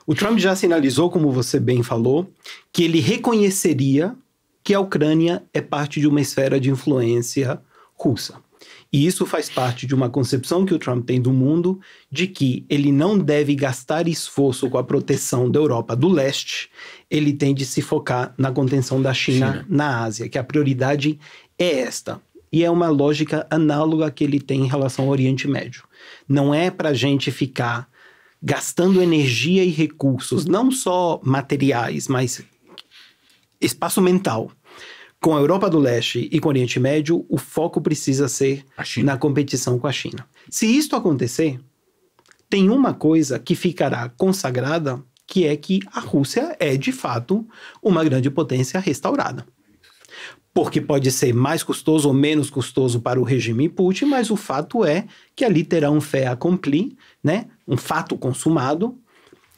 O Trump já sinalizou, como você bem falou, que ele reconheceria que a Ucrânia é parte de uma esfera de influência russa. E isso faz parte de uma concepção que o Trump tem do mundo, de que ele não deve gastar esforço com a proteção da Europa do Leste, ele tem de se focar na contenção da China na Ásia, que a prioridade é esta. E é uma lógica análoga que ele tem em relação ao Oriente Médio. Não é para a gente ficar gastando energia e recursos, não só materiais, mas espaço mental. Com a Europa do Leste e com o Oriente Médio, o foco precisa ser na competição com a China. Se isto acontecer, tem uma coisa que ficará consagrada, que é que a Rússia é, de fato, uma grande potência restaurada. Porque pode ser mais custoso ou menos custoso para o regime Putin, mas o fato é que ali terá um fait accompli, né? Um fato consumado,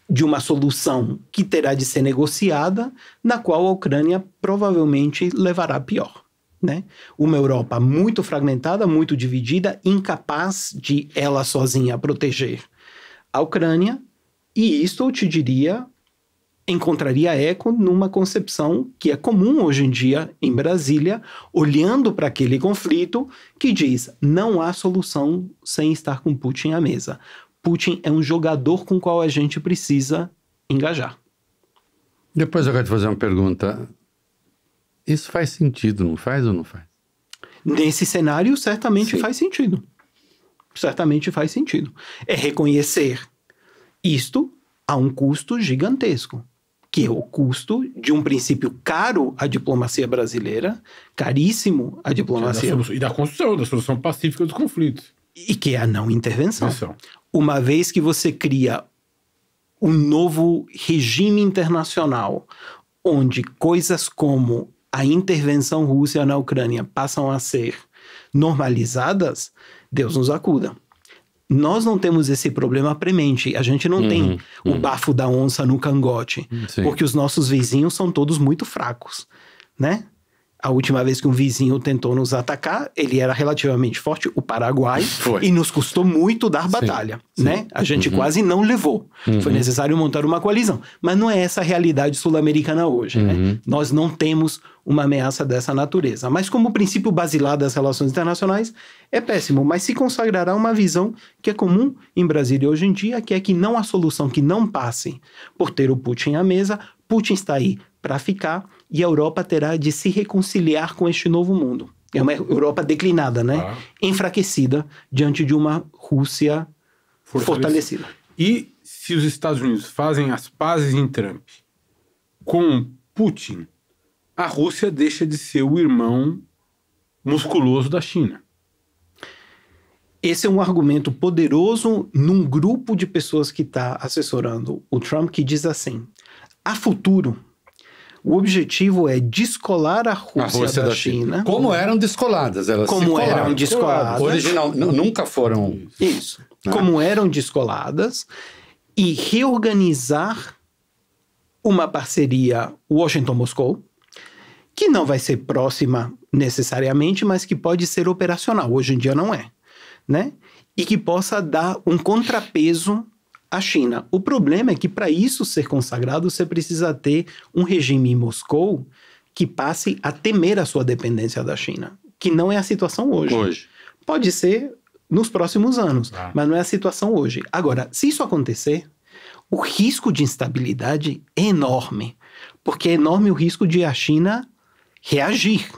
de uma solução que terá de ser negociada, na qual a Ucrânia provavelmente levará pior, né? Uma Europa muito fragmentada, muito dividida, incapaz de ela sozinha proteger a Ucrânia, e isto, eu te diria, encontraria eco numa concepção que é comum hoje em dia em Brasília, olhando para aquele conflito, que diz: não há solução sem estar com Putin à mesa. Putin é um jogador com o qual a gente precisa engajar. Depois eu quero te fazer uma pergunta. Isso faz sentido, não faz ou não faz? Nesse cenário, certamente faz sentido. Certamente faz sentido. É reconhecer isto a um custo gigantesco, que é o custo de um princípio caro à diplomacia brasileira, caríssimo à diplomacia... E da construção, da solução pacífica dos conflitos. E que é a não intervenção. Uma vez que você cria um novo regime internacional, onde coisas como a intervenção russa na Ucrânia passam a ser normalizadas, Deus nos acuda. Nós não temos esse problema premente. A gente não tem o bafo da onça no cangote, porque os nossos vizinhos são todos muito fracos, né? A última vez que um vizinho tentou nos atacar, ele era relativamente forte, o Paraguai, e nos custou muito dar batalha, né? A gente quase não levou. Foi necessário montar uma coalizão. Mas não é essa a realidade sul-americana hoje, né? Nós não temos uma ameaça dessa natureza. Mas como princípio basilar das relações internacionais, é péssimo. Mas se consagrará uma visão que é comum em Brasília hoje em dia, que é que não há solução que não passe por ter o Putin à mesa. Putin está aí para ficar, e a Europa terá de se reconciliar com este novo mundo. É uma Europa declinada, né? Enfraquecida diante de uma Rússia fortalecida. E se os Estados Unidos fazem as pazes em Trump com Putin, a Rússia deixa de ser o irmão musculoso da China. Esse é um argumento poderoso num grupo de pessoas que está assessorando o Trump, que diz assim: a futuro, o objetivo é descolar a Rússia da China. Como eram descoladas. Elas como eram descoladas. Original, nunca foram... Isso. Né? Como eram descoladas, e reorganizar uma parceria Washington-Moscou, que não vai ser próxima necessariamente, mas que pode ser operacional. Hoje em dia não é, né? E que possa dar um contrapeso à China. O problema é que para isso ser consagrado, você precisa ter um regime em Moscou que passe a temer a sua dependência da China, que não é a situação hoje. Pode ser nos próximos anos, mas não é a situação hoje. Agora, se isso acontecer, o risco de instabilidade é enorme, porque é enorme o risco de a China reagir.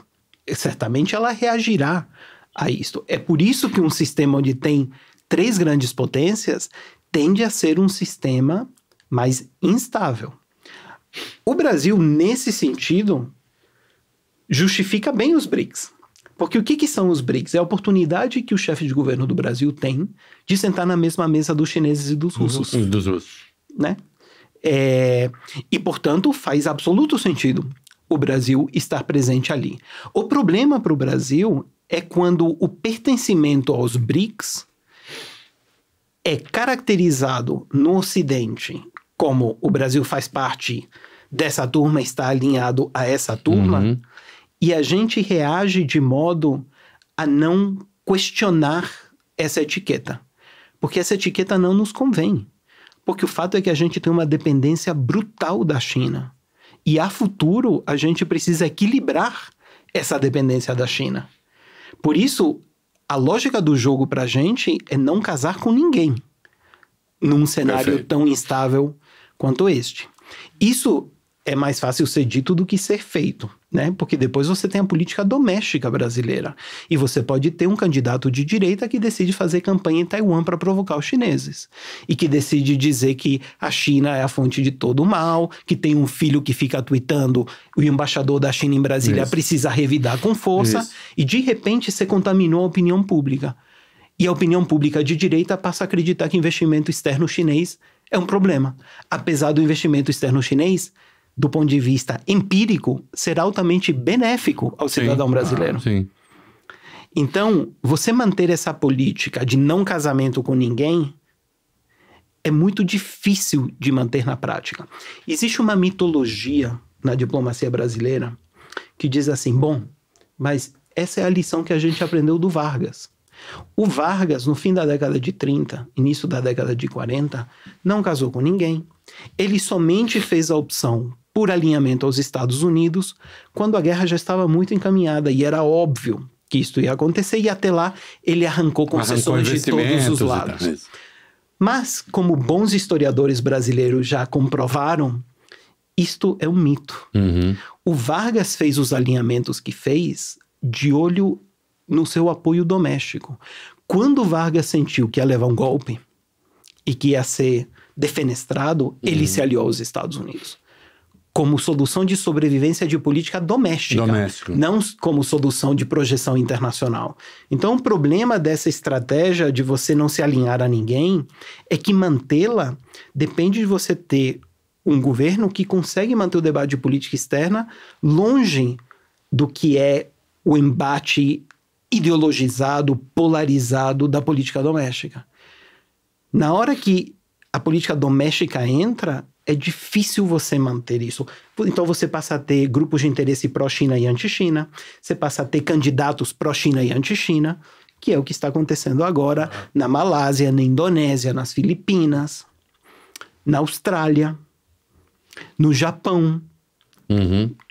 Certamente ela reagirá a isto. É por isso que um sistema onde tem 3 grandes potências tende a ser um sistema mais instável. O Brasil, nesse sentido, justifica bem os BRICS. Porque o que são os BRICS? É a oportunidade que o chefe de governo do Brasil tem de sentar na mesma mesa dos chineses e dos russos. Dos russos. Né? E, portanto, faz absoluto sentido o Brasil estar presente ali. O problema para o Brasil é quando o pertencimento aos BRICS é caracterizado no Ocidente como o Brasil faz parte dessa turma, está alinhado a essa turma, e a gente reage de modo a não questionar essa etiqueta. Porque essa etiqueta não nos convém. Porque o fato é que a gente tem uma dependência brutal da China. E a futuro, a gente precisa equilibrar essa dependência da China. Por isso, a lógica do jogo para a gente é não casar com ninguém num cenário tão instável quanto este. Isso é mais fácil ser dito do que ser feito, né? Porque depois você tem a política doméstica brasileira. E você pode ter um candidato de direita que decide fazer campanha em Taiwan para provocar os chineses. E que decide dizer que a China é a fonte de todo o mal, que tem um filho que fica tweetando, o embaixador da China em Brasília precisa revidar com força, e de repente você contaminou a opinião pública. E a opinião pública de direita passa a acreditar que investimento externo chinês é um problema. Apesar do investimento externo chinês, do ponto de vista empírico, ser altamente benéfico ao cidadão brasileiro. Sim. Então, você manter essa política de não casamento com ninguém é muito difícil de manter na prática. Existe uma mitologia na diplomacia brasileira que diz assim, bom, mas essa é a lição que a gente aprendeu do Vargas. O Vargas, no fim da década de 30, início da década de 40, não casou com ninguém. Ele somente fez a opção por alinhamento aos Estados Unidos quando a guerra já estava muito encaminhada e era óbvio que isso ia acontecer, e até lá ele arrancou concessões de todos os lados. Mas, como bons historiadores brasileiros já comprovaram, isto é um mito. O Vargas fez os alinhamentos que fez de olho no seu apoio doméstico. Quando Vargas sentiu que ia levar um golpe e que ia ser defenestrado, ele se aliou aos Estados Unidos. Como solução de sobrevivência de política doméstica. Não como solução de projeção internacional. Então, o problema dessa estratégia de você não se alinhar a ninguém é que mantê-la depende de você ter um governo que consegue manter o debate de política externa longe do que é o embate ideologizado, polarizado da política doméstica. Na hora que a política doméstica entra, é difícil você manter isso. Então você passa a ter grupos de interesse pró-China e anti-China, você passa a ter candidatos pró-China e anti-China, que é o que está acontecendo agora na Malásia, na Indonésia, nas Filipinas, na Austrália, no Japão.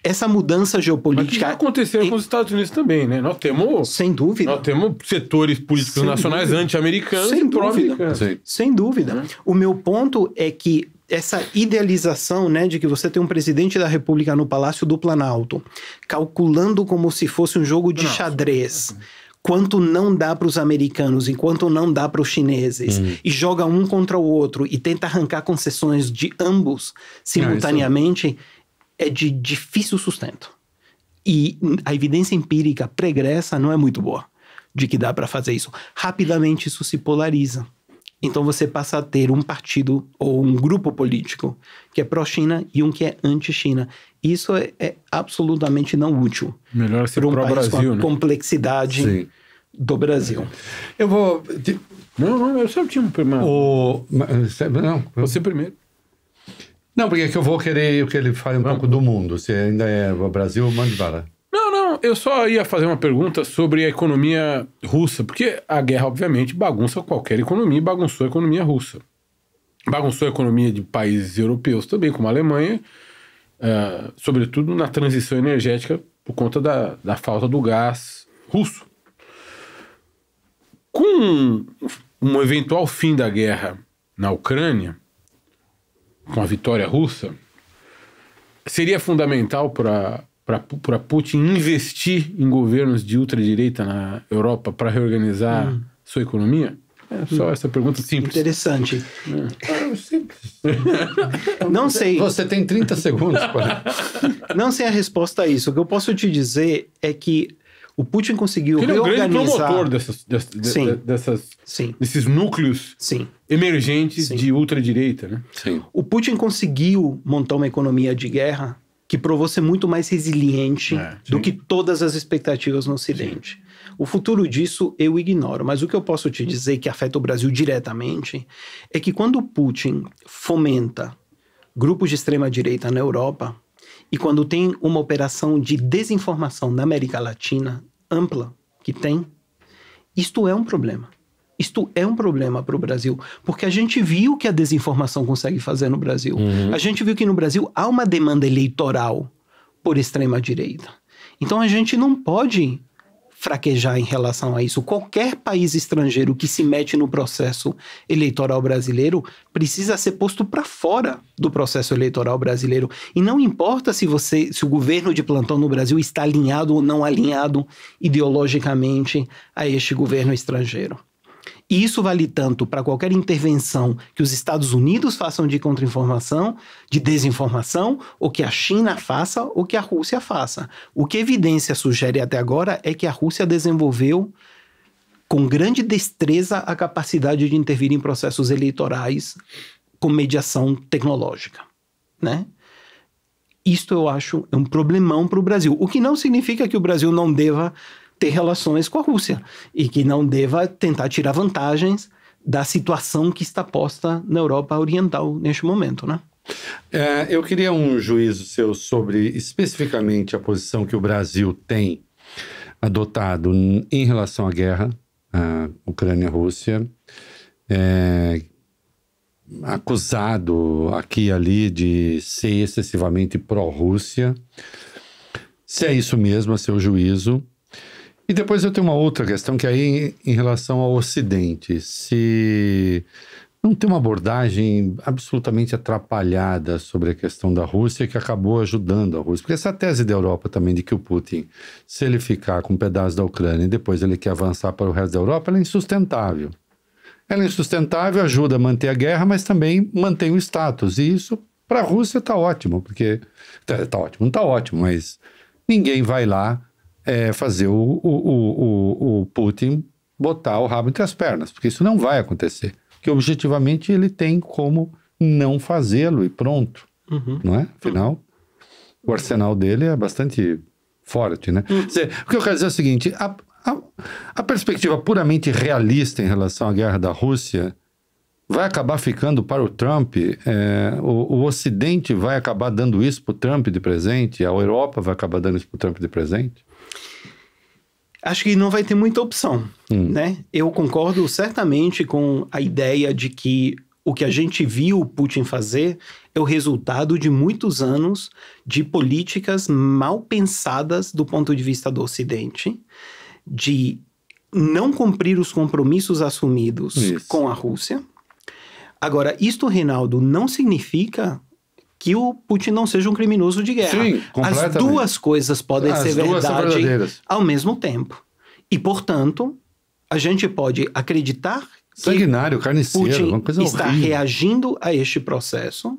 Essa mudança geopolítica... Mas que aconteceu com os Estados Unidos também, né? Nós temos... Sem dúvida. Nós temos setores políticos nacionais anti-americanos e pró-americanos. Sem dúvida. O meu ponto é que essa idealização, né, de que você tem um presidente da República no Palácio do Planalto, calculando como se fosse um jogo de xadrez, quanto não dá para os americanos e quanto não dá para os chineses, e joga um contra o outro e tenta arrancar concessões de ambos simultaneamente... é de difícil sustento. E a evidência empírica pregressa não é muito boa de que dá para fazer isso. Rapidamente isso se polariza. Então você passa a ter um partido ou um grupo político que é pró-China e um que é anti-China. Isso é absolutamente não útil. Melhor ser para um país com a né? complexidade do Brasil. Eu vou... Não, eu só tinha um primeiro. Não, Você primeiro. Não, porque é que eu vou querer que ele fale um pouco do mundo. Se ainda é o Brasil, mande bala. Não, eu só ia fazer uma pergunta sobre a economia russa, porque a guerra, obviamente, bagunça qualquer economia, bagunçou a economia russa. Bagunçou a economia de países europeus também, como a Alemanha, sobretudo na transição energética, por conta da falta do gás russo. Com um eventual fim da guerra na Ucrânia, com a vitória russa, seria fundamental para Putin investir em governos de ultradireita na Europa para reorganizar sua economia? Só essa pergunta simples. Interessante. Simples. Não sei. Você tem 30 segundos para... Não sei a resposta a isso. O que eu posso te dizer é que o Putin conseguiu Ele é um grande reorganizar... promotor Sim. desses núcleos Sim. emergentes Sim. de ultradireita, né? Sim. O Putin conseguiu montar uma economia de guerra que provou ser muito mais resiliente do que todas as expectativas no Ocidente. O futuro disso eu ignoro, mas o que eu posso te dizer que afeta o Brasil diretamente é que quando o Putin fomenta grupos de extrema-direita na Europa e quando tem uma operação de desinformação na América Latina ampla, que tem, isto é um problema. Isto é um problema para o Brasil, porque a gente viu que a desinformação consegue fazer no Brasil. A gente viu que no Brasil há uma demanda eleitoral por extrema-direita. Então a gente não pode fraquejar em relação a isso. Qualquer país estrangeiro que se mete no processo eleitoral brasileiro precisa ser posto para fora do processo eleitoral brasileiro. E não importa se o governo de plantão no Brasil está alinhado ou não alinhado ideologicamente a este governo estrangeiro. E isso vale tanto para qualquer intervenção que os Estados Unidos façam de contra-informação, de desinformação, ou que a China faça, ou que a Rússia faça. O que a evidência sugere até agora é que a Rússia desenvolveu com grande destreza a capacidade de intervir em processos eleitorais com mediação tecnológica, né? Isto eu acho um problemão para o Brasil, o que não significa que o Brasil não deva ter relações com a Rússia e que não deva tentar tirar vantagens da situação que está posta na Europa Oriental neste momento, né? Eu queria um juízo seu sobre especificamente a posição que o Brasil tem adotado em relação à guerra, a Ucrânia-Rússia, acusado aqui e ali de ser excessivamente pró-Rússia. Se é isso mesmo, a seu juízo. E depois eu tenho uma outra questão, que aí em relação ao Ocidente, se não tem uma abordagem absolutamente atrapalhada sobre a questão da Rússia que acabou ajudando a Rússia. Porque essa tese da Europa também de que o Putin, se ele ficar com um pedaço da Ucrânia e depois ele quer avançar para o resto da Europa, ela é insustentável. Ela é insustentável, ajuda a manter a guerra, mas também mantém o status. E isso para a Rússia está ótimo, porque... Está ótimo, não está ótimo, mas ninguém vai lá fazer o Putin botar o rabo entre as pernas, porque isso não vai acontecer. Porque objetivamente ele tem como não fazê-lo e pronto, não é? Afinal, o arsenal dele é bastante forte, né? O que eu quero dizer é o seguinte, a perspectiva puramente realista em relação à guerra da Rússia vai acabar ficando para o Trump, o Ocidente vai acabar dando isso para o Trump de presente, a Europa vai acabar dando isso para o Trump de presente? Acho que não vai ter muita opção, né? Eu concordo certamente com a ideia de que o que a gente viu o Putin fazer é o resultado de muitos anos de políticas mal pensadas do ponto de vista do Ocidente, de não cumprir os compromissos assumidos com a Rússia. Agora, isto, Reinaldo, não significa que o Putin não seja um criminoso de guerra. Sim, completamente. As duas coisas podem ser verdade ao mesmo tempo. E, portanto, a gente pode acreditar que sanguinário, carniceiro, Putin uma coisa está horrível. reagindo a este processo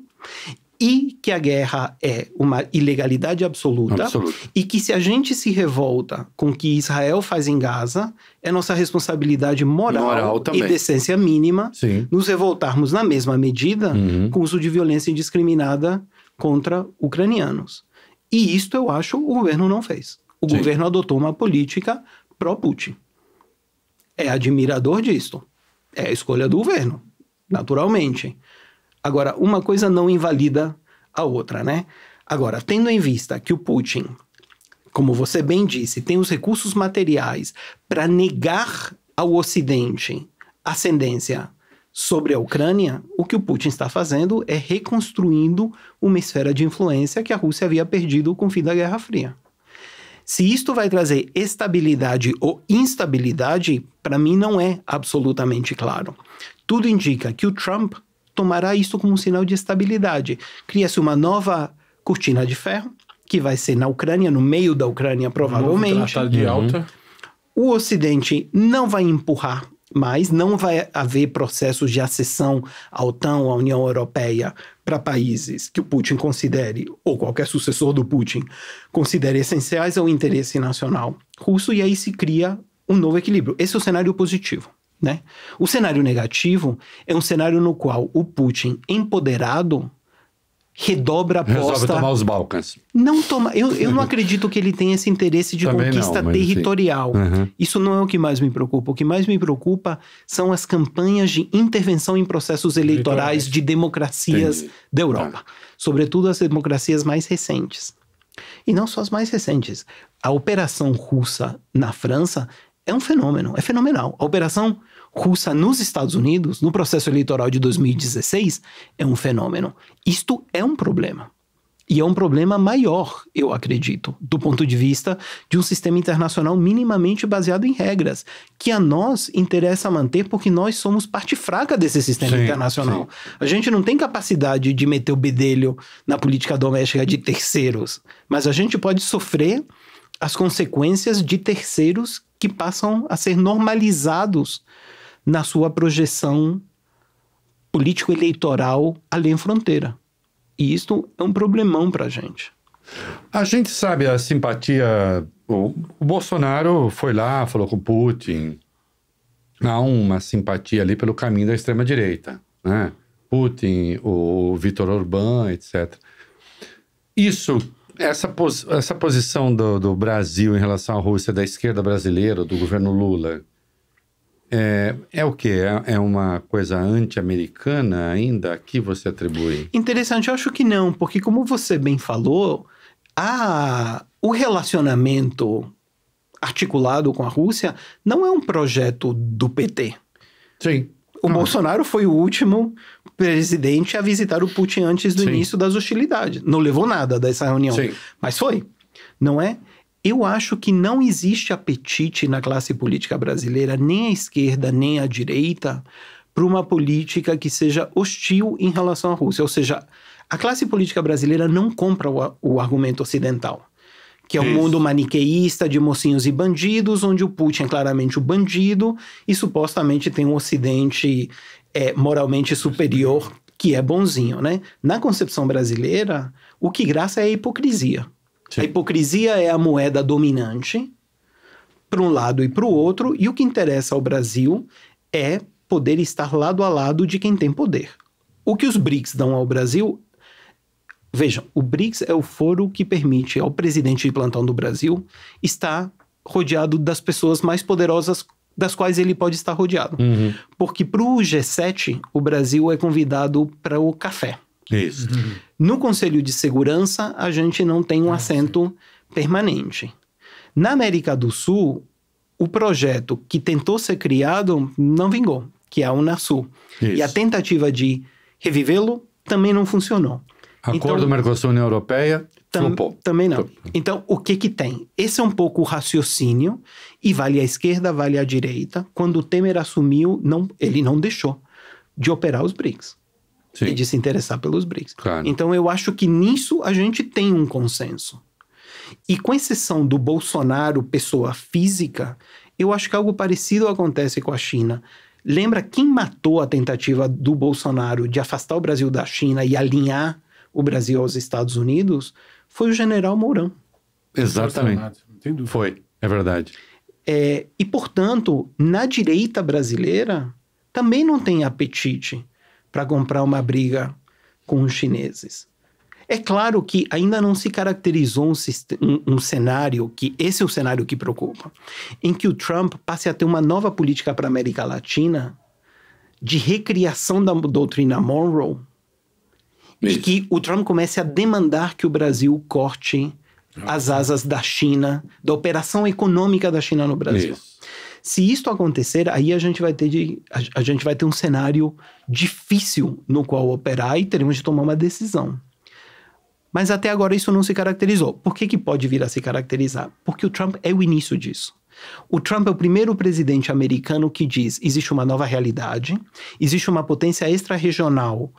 e que a guerra é uma ilegalidade absoluta. E que se a gente se revolta com o que Israel faz em Gaza, é nossa responsabilidade moral e decência mínima nos revoltarmos na mesma medida com o uso de violência indiscriminada contra ucranianos. E isto eu acho o governo não fez. O governo adotou uma política pró-Putin. É admirador disto. É a escolha do governo, naturalmente. Agora, uma coisa não invalida a outra, né? Agora, tendo em vista que o Putin, como você bem disse, tem os recursos materiais para negar ao Ocidente ascendência sobre a Ucrânia, o que o Putin está fazendo é reconstruindo uma esfera de influência que a Rússia havia perdido com o fim da Guerra Fria. Se isto vai trazer estabilidade ou instabilidade, para mim não é absolutamente claro. Tudo indica que o Trump tomará isso como um sinal de estabilidade. Cria-se uma nova cortina de ferro, que vai ser na Ucrânia, no meio da Ucrânia, provavelmente. Tratado de alta. O Ocidente não vai empurrar mas não vai haver processos de acessão à OTAN ou à União Europeia para países que o Putin considere, ou qualquer sucessor do Putin, considere essenciais ao interesse nacional russo, e aí se cria um novo equilíbrio. Esse é o cenário positivo, né? O cenário negativo é um cenário no qual o Putin, empoderado, redobra a aposta... Resolve tomar os Balcãs. Não toma... Eu não acredito que ele tenha esse interesse de Também conquista não, mas territorial. Uhum. Isso não é o que mais me preocupa. O que mais me preocupa são as campanhas de intervenção em processos eleitorais de democracias da Europa. Sobretudo as democracias mais recentes. E não só as mais recentes. A operação russa na França é um fenômeno, é fenomenal. A operação russa nos Estados Unidos, no processo eleitoral de 2016, é um fenômeno. Isto é um problema. E é um problema maior, eu acredito, do ponto de vista de um sistema internacional minimamente baseado em regras, que a nós interessa manter porque nós somos parte fraca desse sistema internacional. Sim. A gente não tem capacidade de meter o bedelho na política doméstica de terceiros, mas a gente pode sofrer as consequências de terceiros que passam a ser normalizados na sua projeção político-eleitoral além fronteira. E isso é um problemão para a gente. A gente sabe a simpatia... O Bolsonaro foi lá, falou com o Putin. Há uma simpatia ali pelo caminho da extrema-direita, né? Putin, o Viktor Orbán, etc. Essa posição do Brasil em relação à Rússia, da esquerda brasileira, do governo Lula... É o quê? É uma coisa anti-americana ainda? A que você atribui? Interessante, eu acho que não, porque como você bem falou, o relacionamento articulado com a Rússia não é um projeto do PT. Sim. O Bolsonaro foi o último presidente a visitar o Putin antes do início das hostilidades. Não levou nada dessa reunião, mas foi, não é? Eu acho que não existe apetite na classe política brasileira, nem à esquerda, nem à direita, para uma política que seja hostil em relação à Rússia. Ou seja, a classe política brasileira não compra o argumento ocidental, que é um mundo maniqueísta de mocinhos e bandidos, onde o Putin é claramente o bandido e supostamente tem um ocidente moralmente superior, que é bonzinho, né? Na concepção brasileira, o que graça é a hipocrisia. Sim. A hipocrisia é a moeda dominante para um lado e para o outro, e o que interessa ao Brasil é poder estar lado a lado de quem tem poder. O que os BRICS dão ao Brasil... Vejam, o BRICS é o foro que permite ao presidente de plantão do Brasil estar rodeado das pessoas mais poderosas das quais ele pode estar rodeado. Uhum. Porque para o G7, o Brasil é convidado para o café. Isso. No Conselho de Segurança, a gente não tem um assento permanente. Na América do Sul, o projeto que tentou ser criado não vingou, que é a Unasul. Isso. E a tentativa de revivê-lo também não funcionou. Acordo Mercosul-União Europeia, flopou. Também não. Então, o que tem? Esse é um pouco o raciocínio, e vale à esquerda, vale à direita. Quando o Temer assumiu, ele não deixou de operar os BRICS. Sim. E de se interessar pelos BRICS. Claro. Então eu acho que nisso a gente tem um consenso. E com exceção do Bolsonaro, pessoa física, eu acho que algo parecido acontece com a China. Lembra quem matou a tentativa do Bolsonaro de afastar o Brasil da China e alinhar o Brasil aos Estados Unidos? Foi o general Mourão. Exatamente. Foi, é verdade. E portanto, na direita brasileira também não tem apetite para comprar uma briga com os chineses. É claro que ainda não se caracterizou um cenário, que esse é o cenário que preocupa, em que o Trump passe a ter uma nova política para a América Latina de recriação da doutrina Monroe, e que o Trump comece a demandar que o Brasil corte as asas da China, da operação econômica da China no Brasil. Isso. Se isto acontecer, aí a gente vai ter um cenário difícil no qual operar e teremos de tomar uma decisão. Mas até agora isso não se caracterizou. Por que pode vir a se caracterizar? Porque o Trump é o início disso. O Trump é o primeiro presidente americano que diz: existe uma nova realidade, existe uma potência extra-regional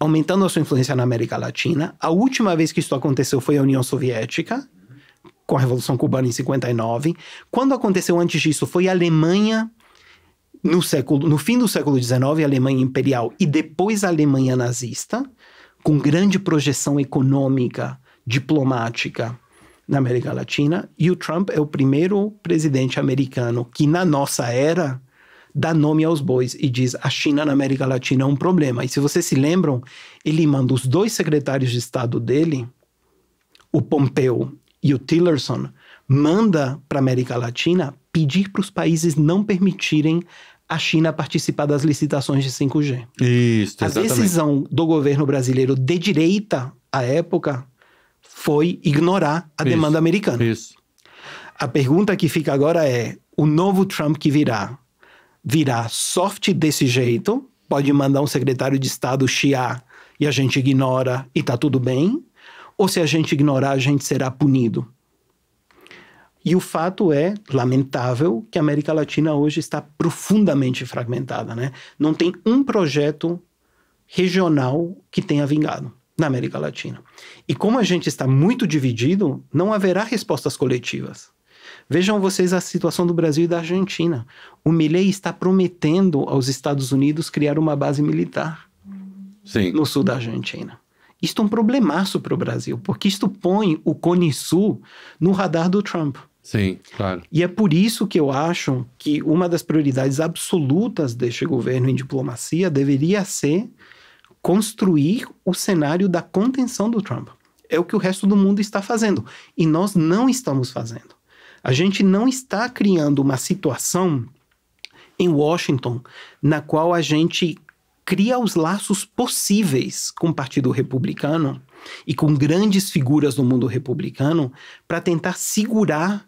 aumentando a sua influência na América Latina. A última vez que isso aconteceu foi a União Soviética, com a Revolução Cubana em 59. Quando aconteceu antes disso foi a Alemanha no fim do século XIX, a Alemanha imperial e depois a Alemanha nazista, com grande projeção econômica, diplomática na América Latina, e o Trump é o primeiro presidente americano que, na nossa era, dá nome aos bois e diz: a China na América Latina é um problema. E se vocês se lembram, ele manda os 2 secretários de Estado dele, o Pompeo e o Tillerson, manda para a América Latina pedir para os países não permitirem a China participar das licitações de 5G. Isso, exatamente. A decisão do governo brasileiro de direita, à época, foi ignorar a demanda americana. Isso. A pergunta que fica agora é: o novo Trump que virá soft desse jeito, pode mandar um secretário de Estado chiar e a gente ignora e tá tudo bem? Ou se a gente ignorar, a gente será punido? E o fato é, lamentável, que a América Latina hoje está profundamente fragmentada, né? Não tem um projeto regional que tenha vingado na América Latina. E como a gente está muito dividido, não haverá respostas coletivas. Vejam vocês a situação do Brasil e da Argentina. O Milei está prometendo aos Estados Unidos criar uma base militar no sul da Argentina. Isto é um problemaço para o Brasil, porque isto põe o Cone Sul no radar do Trump. Sim, claro. E é por isso que eu acho que uma das prioridades absolutas deste governo em diplomacia deveria ser construir o cenário da contenção do Trump. É o que o resto do mundo está fazendo. E nós não estamos fazendo. A gente não está criando uma situação em Washington na qual a gente cria os laços possíveis com o Partido Republicano e com grandes figuras do mundo republicano para tentar segurar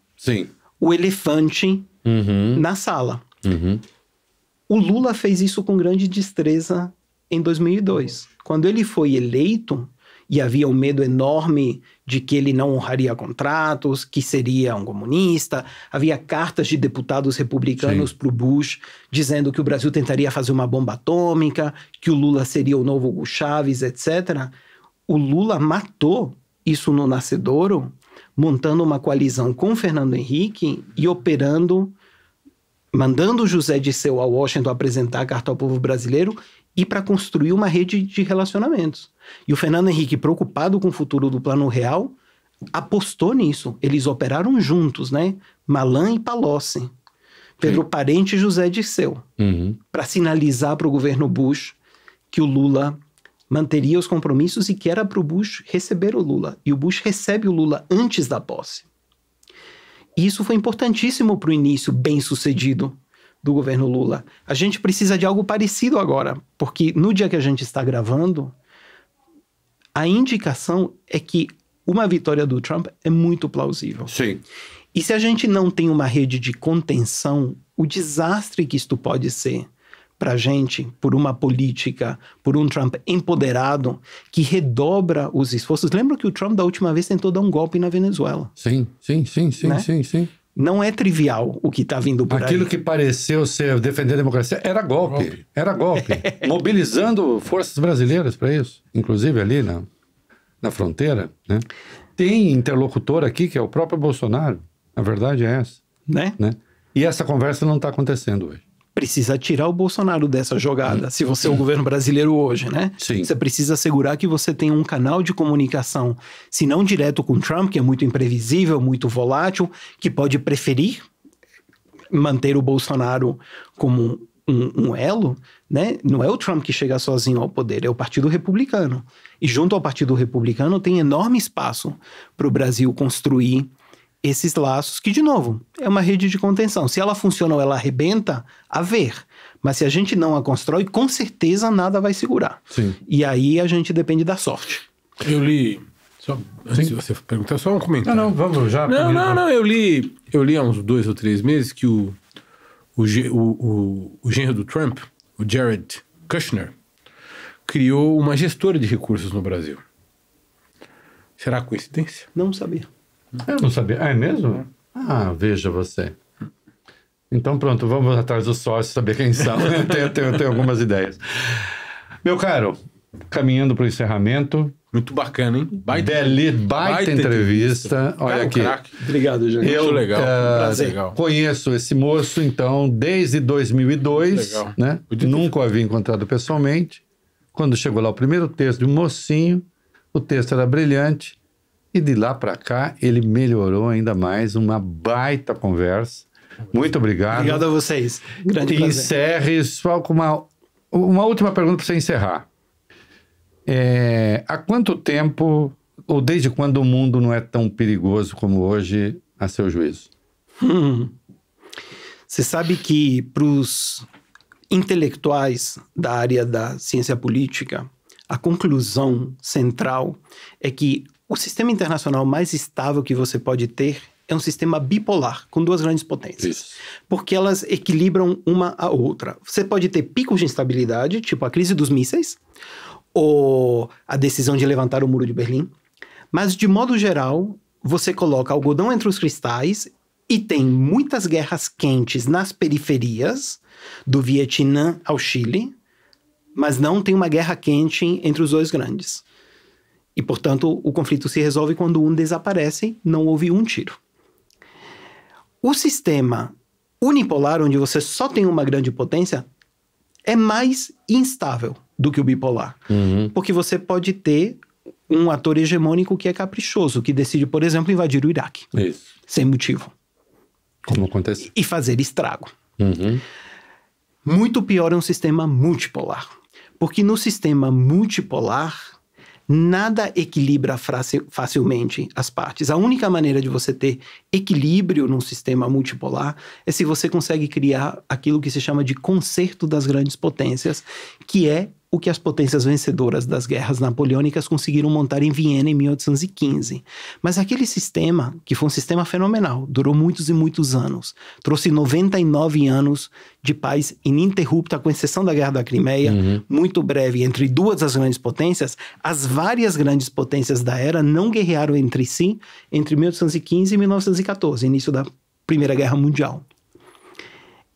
o elefante na sala. O Lula fez isso com grande destreza em 2002. Quando ele foi eleito, e havia um medo enorme de que ele não honraria contratos, que seria um comunista, havia cartas de deputados republicanos para o Bush dizendo que o Brasil tentaria fazer uma bomba atômica, que o Lula seria o novo Hugo Chávez, etc. O Lula matou isso no nascedouro, montando uma coalizão com Fernando Henrique e operando, mandando José Dirceu a Washington apresentar a Carta ao Povo Brasileiro e para construir uma rede de relacionamentos. E o Fernando Henrique, preocupado com o futuro do Plano Real, apostou nisso. Eles operaram juntos, né? Malan e Palocci. Pedro Parente e José Dirceu. Para sinalizar para o governo Bush que o Lula manteria os compromissos e que era para o Bush receber o Lula. E o Bush recebe o Lula antes da posse. E isso foi importantíssimo para o início bem-sucedido do governo Lula. A gente precisa de algo parecido agora, porque no dia que a gente está gravando, a indicação é que uma vitória do Trump é muito plausível. Sim. E se a gente não tem uma rede de contenção, o desastre que isto pode ser para a gente, por uma política, por um Trump empoderado, que redobra os esforços. Lembra que o Trump da última vez tentou dar um golpe na Venezuela? Sim. Né? Sim. Não é trivial o que está vindo por aí. Aquilo que pareceu ser defender a democracia era golpe. Era golpe. Mobilizando forças brasileiras para isso. Inclusive ali na fronteira. Né? Tem interlocutor aqui que é o próprio Bolsonaro. A verdade é essa. Né? E essa conversa não está acontecendo hoje. Precisa tirar o Bolsonaro dessa jogada. Se você é o governo brasileiro hoje, né? Sim. Você precisa assegurar que você tem um canal de comunicação, se não direto com o Trump, que é muito imprevisível, muito volátil, que pode preferir manter o Bolsonaro como um elo, né? Não é o Trump que chega sozinho ao poder, é o Partido Republicano. E junto ao Partido Republicano tem enorme espaço para o Brasil construir esses laços, que, de novo, é uma rede de contenção. Se ela funciona ou ela arrebenta, a ver. Mas se a gente não a constrói, com certeza nada vai segurar. Sim. E aí a gente depende da sorte. Eu li... Antes de você perguntar, só um comentário. Não, vamos já. Não, eu li há uns 2 ou 3 meses que o genro do Trump, o Jared Kushner, criou uma gestora de recursos no Brasil. Será coincidência? Não sabia. Eu não sabia. Ah, é mesmo? Ah, veja você. Então pronto, vamos atrás dos sócios, saber quem são. Tenho algumas ideias. Meu caro, caminhando para o encerramento, Muito bacana, hein? Baita entrevista. Olha Cara, aqui. Craque. Obrigado, gente. Muito legal. Prazer. Legal. Conheço esse moço, então, desde 2002, Legal. né? Podia ter- Nunca o havia encontrado pessoalmente. Quando chegou lá o primeiro texto de um mocinho, o texto era brilhante. E de lá para cá, ele melhorou ainda mais, uma baita conversa. Muito obrigado. Obrigado a vocês. Grande E prazer. encerre só com uma última pergunta para você encerrar. Há quanto tempo, ou desde quando o mundo não é tão perigoso como hoje, a seu juízo? Você sabe que para os intelectuais da área da ciência política, a conclusão central é que o sistema internacional mais estável que você pode ter é um sistema bipolar, com duas grandes potências. Isso. Porque elas equilibram uma a outra. Você pode ter picos de instabilidade, tipo a crise dos mísseis, ou a decisão de levantar o Muro de Berlim. Mas, de modo geral, você coloca algodão entre os cristais e tem muitas guerras quentes nas periferias, do Vietnã ao Chile, mas não tem uma guerra quente entre os dois grandes. E, portanto, o conflito se resolve quando um desaparece, não houve um tiro. O sistema unipolar, onde você só tem uma grande potência, é mais instável do que o bipolar. Porque você pode ter um ator hegemônico que é caprichoso, que decide, por exemplo, invadir o Iraque, Isso. sem motivo, Como acontece? e fazer estrago. Muito pior é um sistema multipolar. Porque no sistema multipolar, nada equilibra facilmente as partes. A única maneira de você ter equilíbrio num sistema multipolar é se você consegue criar aquilo que se chama de concerto das grandes potências, que é o que as potências vencedoras das guerras napoleônicas conseguiram montar em Viena em 1815. Mas aquele sistema, que foi um sistema fenomenal, durou muitos e muitos anos, trouxe 99 anos de paz ininterrupta, com exceção da Guerra da Crimeia, muito breve, entre duas das grandes potências. As várias grandes potências da era não guerrearam entre si entre 1815 e 1914, início da Primeira Guerra Mundial.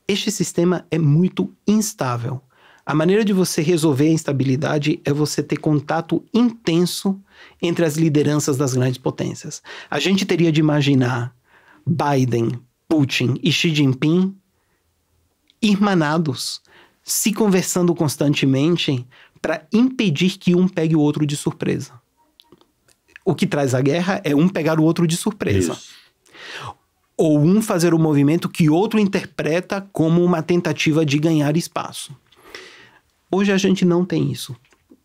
Este sistema é muito instável. A maneira de você resolver a instabilidade é você ter contato intenso entre as lideranças das grandes potências. A gente teria de imaginar Biden, Putin e Xi Jinping irmanados, se conversando constantemente para impedir que um pegue o outro de surpresa. O que traz a guerra é um pegar o outro de surpresa. Isso. Ou um fazer o movimento que outro interpreta como uma tentativa de ganhar espaço. Hoje a gente não tem isso.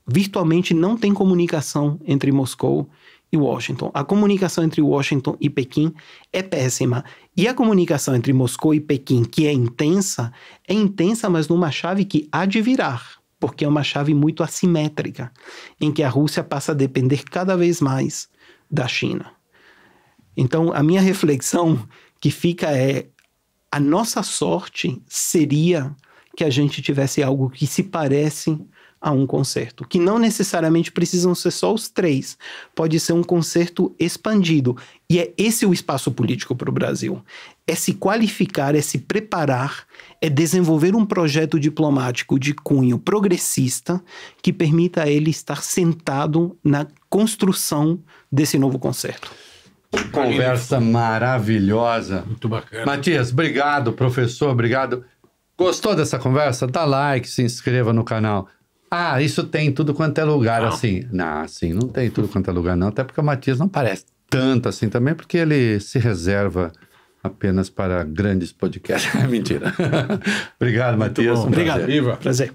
Virtualmente não tem comunicação entre Moscou e Washington. A comunicação entre Washington e Pequim é péssima. E a comunicação entre Moscou e Pequim, que é intensa, mas numa chave que há de virar, porque é uma chave muito assimétrica, em que a Rússia passa a depender cada vez mais da China. Então, a minha reflexão que fica é: a nossa sorte seria que a gente tivesse algo que se parece a um concerto, que não necessariamente precisam ser só os três, pode ser um concerto expandido, e é esse o espaço político para o Brasil, é se qualificar, é se preparar, é desenvolver um projeto diplomático de cunho progressista que permita a ele estar sentado na construção desse novo concerto. Conversa maravilhosa. Muito bacana. Matias, obrigado, professor, obrigado. Gostou dessa conversa? Dá like, se inscreva no canal. Ah, isso tem tudo quanto é lugar, assim. Não, assim, não tem tudo quanto é lugar, não. Até porque o Matias não parece tanto assim também, porque ele se reserva apenas para grandes podcasts. Mentira. Obrigado, Matias. bom. Um Obrigado. prazer. Viva. Prazer.